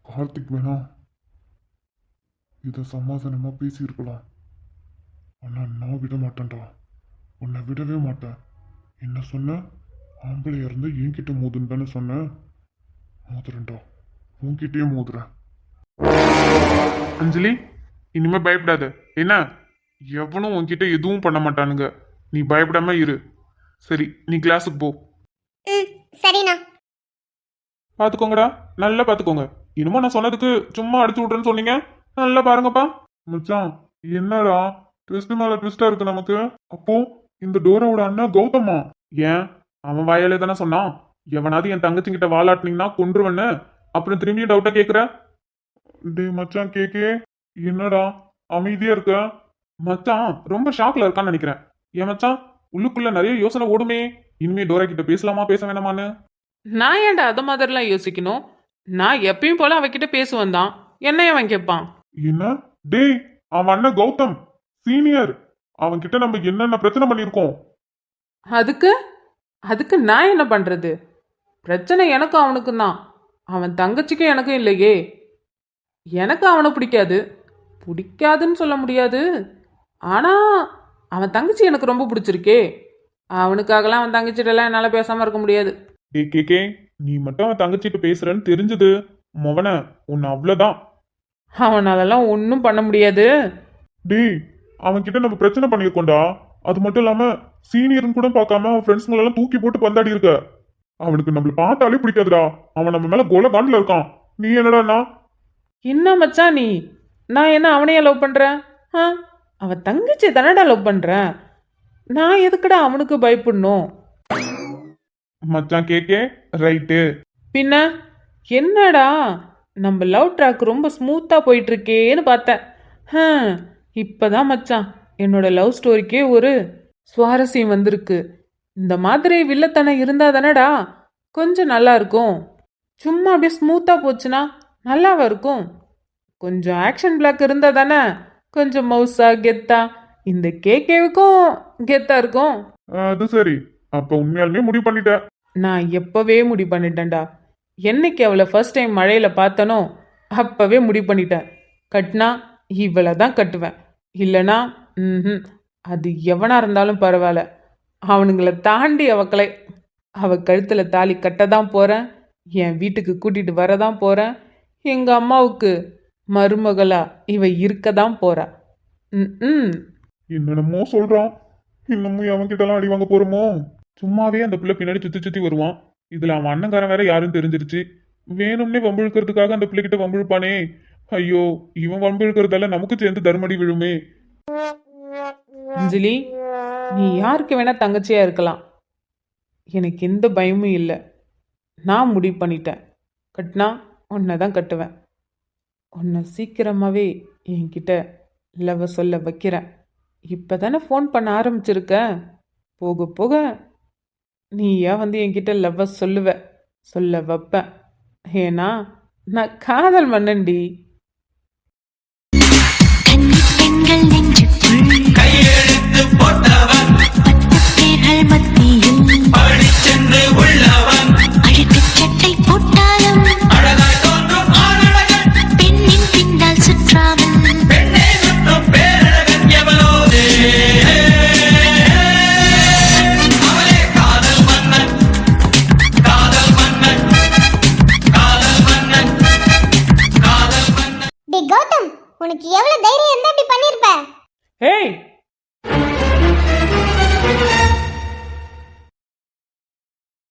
கார்த்திக் வேணா இதை சமாதானமா பேசியிருக்கலாம். ஆனா நான் விட மாட்டேன்டா. உன்னை விடவே மாட்டேன். என்ன சொன்ன? ஆம்பளையா இருந்தா என்கிட்ட மோதுன்னு தானே சொன்னேன். மோதுறேன்டா, உன்கிட்டயே மோதுறேன். அஞ்சலி, இனிமே பயப்படாத. என்ன, எவனும் உன்கிட்ட எதுவும் பண்ண மாட்டானுங்க. நீ பயப்படாம இரு. சரி, நீ கிளாஸுக்கு போ. சரிண்ணா. பாத்துக்கோங்கடா, நல்லா பாத்துக்கோங்க. இனிமே நான் சொன்னதுக்கு சும்மா அடிச்சு விட்றேன்னு சொன்னீங்க. நல்லா பாருங்கப்பா. மச்சான் என்னடா ட்விஸ்ட் மேல ட்விஸ்டா இருக்கு நமக்கு. அப்போ இந்த டோராவோட அண்ணா கௌதமா? ஏன் அவன் வாயாலே தானே சொன்னான், எவனாவது என் தங்கச்சிங்கிட்ட வாலாட்டினீங்கன்னா கொன்றுவன்னு. அப்புறம் திரும்பியும் டவுட்டா கேக்குற? டேய் மச்சான் கேக்கே, என்னடா அமைதியா இருக்க? மச்சான் ரொம்ப ஷாக்ல இருக்கான்னு நினைக்கிறேன். ஏன் மச்சான் உள்ளுக்குள்ள நிறைய யோசனை ஓடுமே, இனிமே டோரா கிட்ட பேசலாமா பேச வேணாமான்னு. நான் ஏன்டா அது மாதிரிலாம் யோசிக்கணும்? நான் எப்பயும் போல அவகிட்ட பேசுவேன் தான். என்ன அவன் கேட்பான்? என்ன? டேய் அவன் அண்ணன் கௌதம் சீனியர், அவன் கிட்ட நம்ம என்னென்ன பிரச்சனை பண்ணிருக்கோம். அதுக்கு அதுக்கு நான் என்ன பண்றது? பிரச்சனை எனக்கும் அவனுக்கும் தான். அவன் தங்கச்சிக்கும் எனக்கும் இல்லையே. எனக்கு அவனை பிடிக்காதுன்னு சொல்ல முடியாது. ஆனா அவன் தங்கச்சி எனக்கு ரொம்ப பிடிச்சிருக்கே. அவனுக்காகலாம் அவன் தங்கச்சிட்டெல்லாம் என்னால் பேசாம இருக்க முடியாது. டேய் கேக்கே, நீ மட்டும் அவன் தங்கச்சிட்டு பேசுறன்னு தெரிஞ்சது மொவன உன்னை அவ்வளவுதான். அவனாலலாம் ஒன்றும் பண்ண முடியாது. டேய் அவன் கிட்ட நம்ம பிரச்சனை பண்ணிருக்கோம்டா. அது மட்டும் இல்லாம சீனியர்னு கூட பார்க்காம அவன் ஃப்ரெண்ட்ஸுங்களெல்லாம் தூக்கி போட்டு பந்தாடி இருக்க. அவனுக்கு நம்மள பார்த்தாலே பிடிக்காதுடா. அவன் நம்ம மேல கோல காண்டில் இருக்கான். நீ என்னடாண்ணா? என்ன மச்சான் நீ? நான் என்ன அவனையே லவ் பண்றேன்? அவன் தங்கச்சி தானடா லவ் பண்றேன். நான் எதுக்குடா அவனுக்கு பயப்படணும்? மச்சான் கேக்கே ரைட்டு. பின்ன என்னடா நம்ம லவ் ட்ராக் ரொம்ப ஸ்மூத்தா போயிட்டு இருக்கேன்னு பார்த்தேன். இப்பதான் மச்சான் என்னோட லவ் ஸ்டோரிக்கே ஒரு சுவாரஸ்யம் வந்திருக்கு. இந்த மாதிரி வில்லத்தனம் இருந்தா தானடா கொஞ்சம் நல்லா இருக்கும். சும்மா அப்படியே ஸ்மூத்தா போச்சுன்னா நல்லாவா இருக்கும்? கொஞ்சம் ஆக்ஷன் பிளாக் இருந்தா தானே கொஞ்சம் மவுசா கெத்தா, இந்த கேக்கேவுக்கும் கெத்தா இருக்கும். அது சரி, அப்ப உண்மையாலுமே முடிவு பண்ணிட்ட? நான் எப்பவே முடிவு பண்ணிட்டேன்டா. என்னைக்கு அவளை ஃபர்ஸ்ட் டைம் மழையில பார்த்தனோ அப்பவே முடிவு பண்ணிட்டேன். கட்டினா இவளை தான் கட்டுவேன். இல்லைனா அது எவனா இருந்தாலும் பரவாயில்ல, அவனுங்களை தாண்டி அவ கழுத்துல தாலி கட்ட தான் போறேன். என் வீட்டுக்கு கூட்டிட்டு வரதான் போறேன். எங்க அம்மாவுக்கு மருமகளா இவ இருக்க தான் போறா. என்னென்னமோ சொல்றான். இன்னமும் அவன் கிட்ட எல்லாம் அடி வாங்க போறோமோ? சும்மாவே அந்த பிள்ளை பின்னாடி சுத்தி சுத்தி வருவான். இதுல அவன் அண்ணங்காரன் வேற யாருன்னு தெரிஞ்சிருச்சு. வேணும்னே வம்பு இழுக்கிறதுக்காக அந்த பிள்ளைகிட்ட வம்பு இழுப்பானே. ஐயோ, இவன் வம்பு இழுக்கிறதால நமக்கு சேர்ந்து தர்மடி விழுமே. அஞ்சலி, நீ யாருக்கு வேணா தங்கச்சியா இருக்கலாம். எனக்கு எந்த பயமும் இல்லை. நான் முடிவு பண்ணிட்டேன். கட்டினா உன்னை தான் கட்டுவேன். உன்னை சீக்கிரமாகவே என்கிட்ட லவ் சொல்ல வைக்கிறேன். இப்போ தானே ஃபோன் பண்ண ஆரம்பிச்சிருக்க. போக போக நீ ஏன் வந்து என்கிட்ட லவ் சொல்ல வைப்பேன். ஏன்னா நான் காதல் மன்னன்டி. பெண்கள் நெஞ்சுக்குள் கையெழுத்து போட்டவன் 10 பேர்கள் மத்தியில் படிச்சென்று உள்ளவன் அழுக்கு சட்டை போட்டாலும் அழகாய் தோன்றும் ஆணழகன் பெண்ணின் பின்னால் சுற்றாமல் பெண்ணை சுற்றும் பேரழகன் எவனோதே அவனே காதல் மன்னன் காதல் மன்னன் காதல் மன்னன் காதல் மன்னன். டேய் கௌதம், உனக்கு எவ்வளவு தைரியம் இருந்தா இப்படி பண்ணிருப்ப? ஏய்,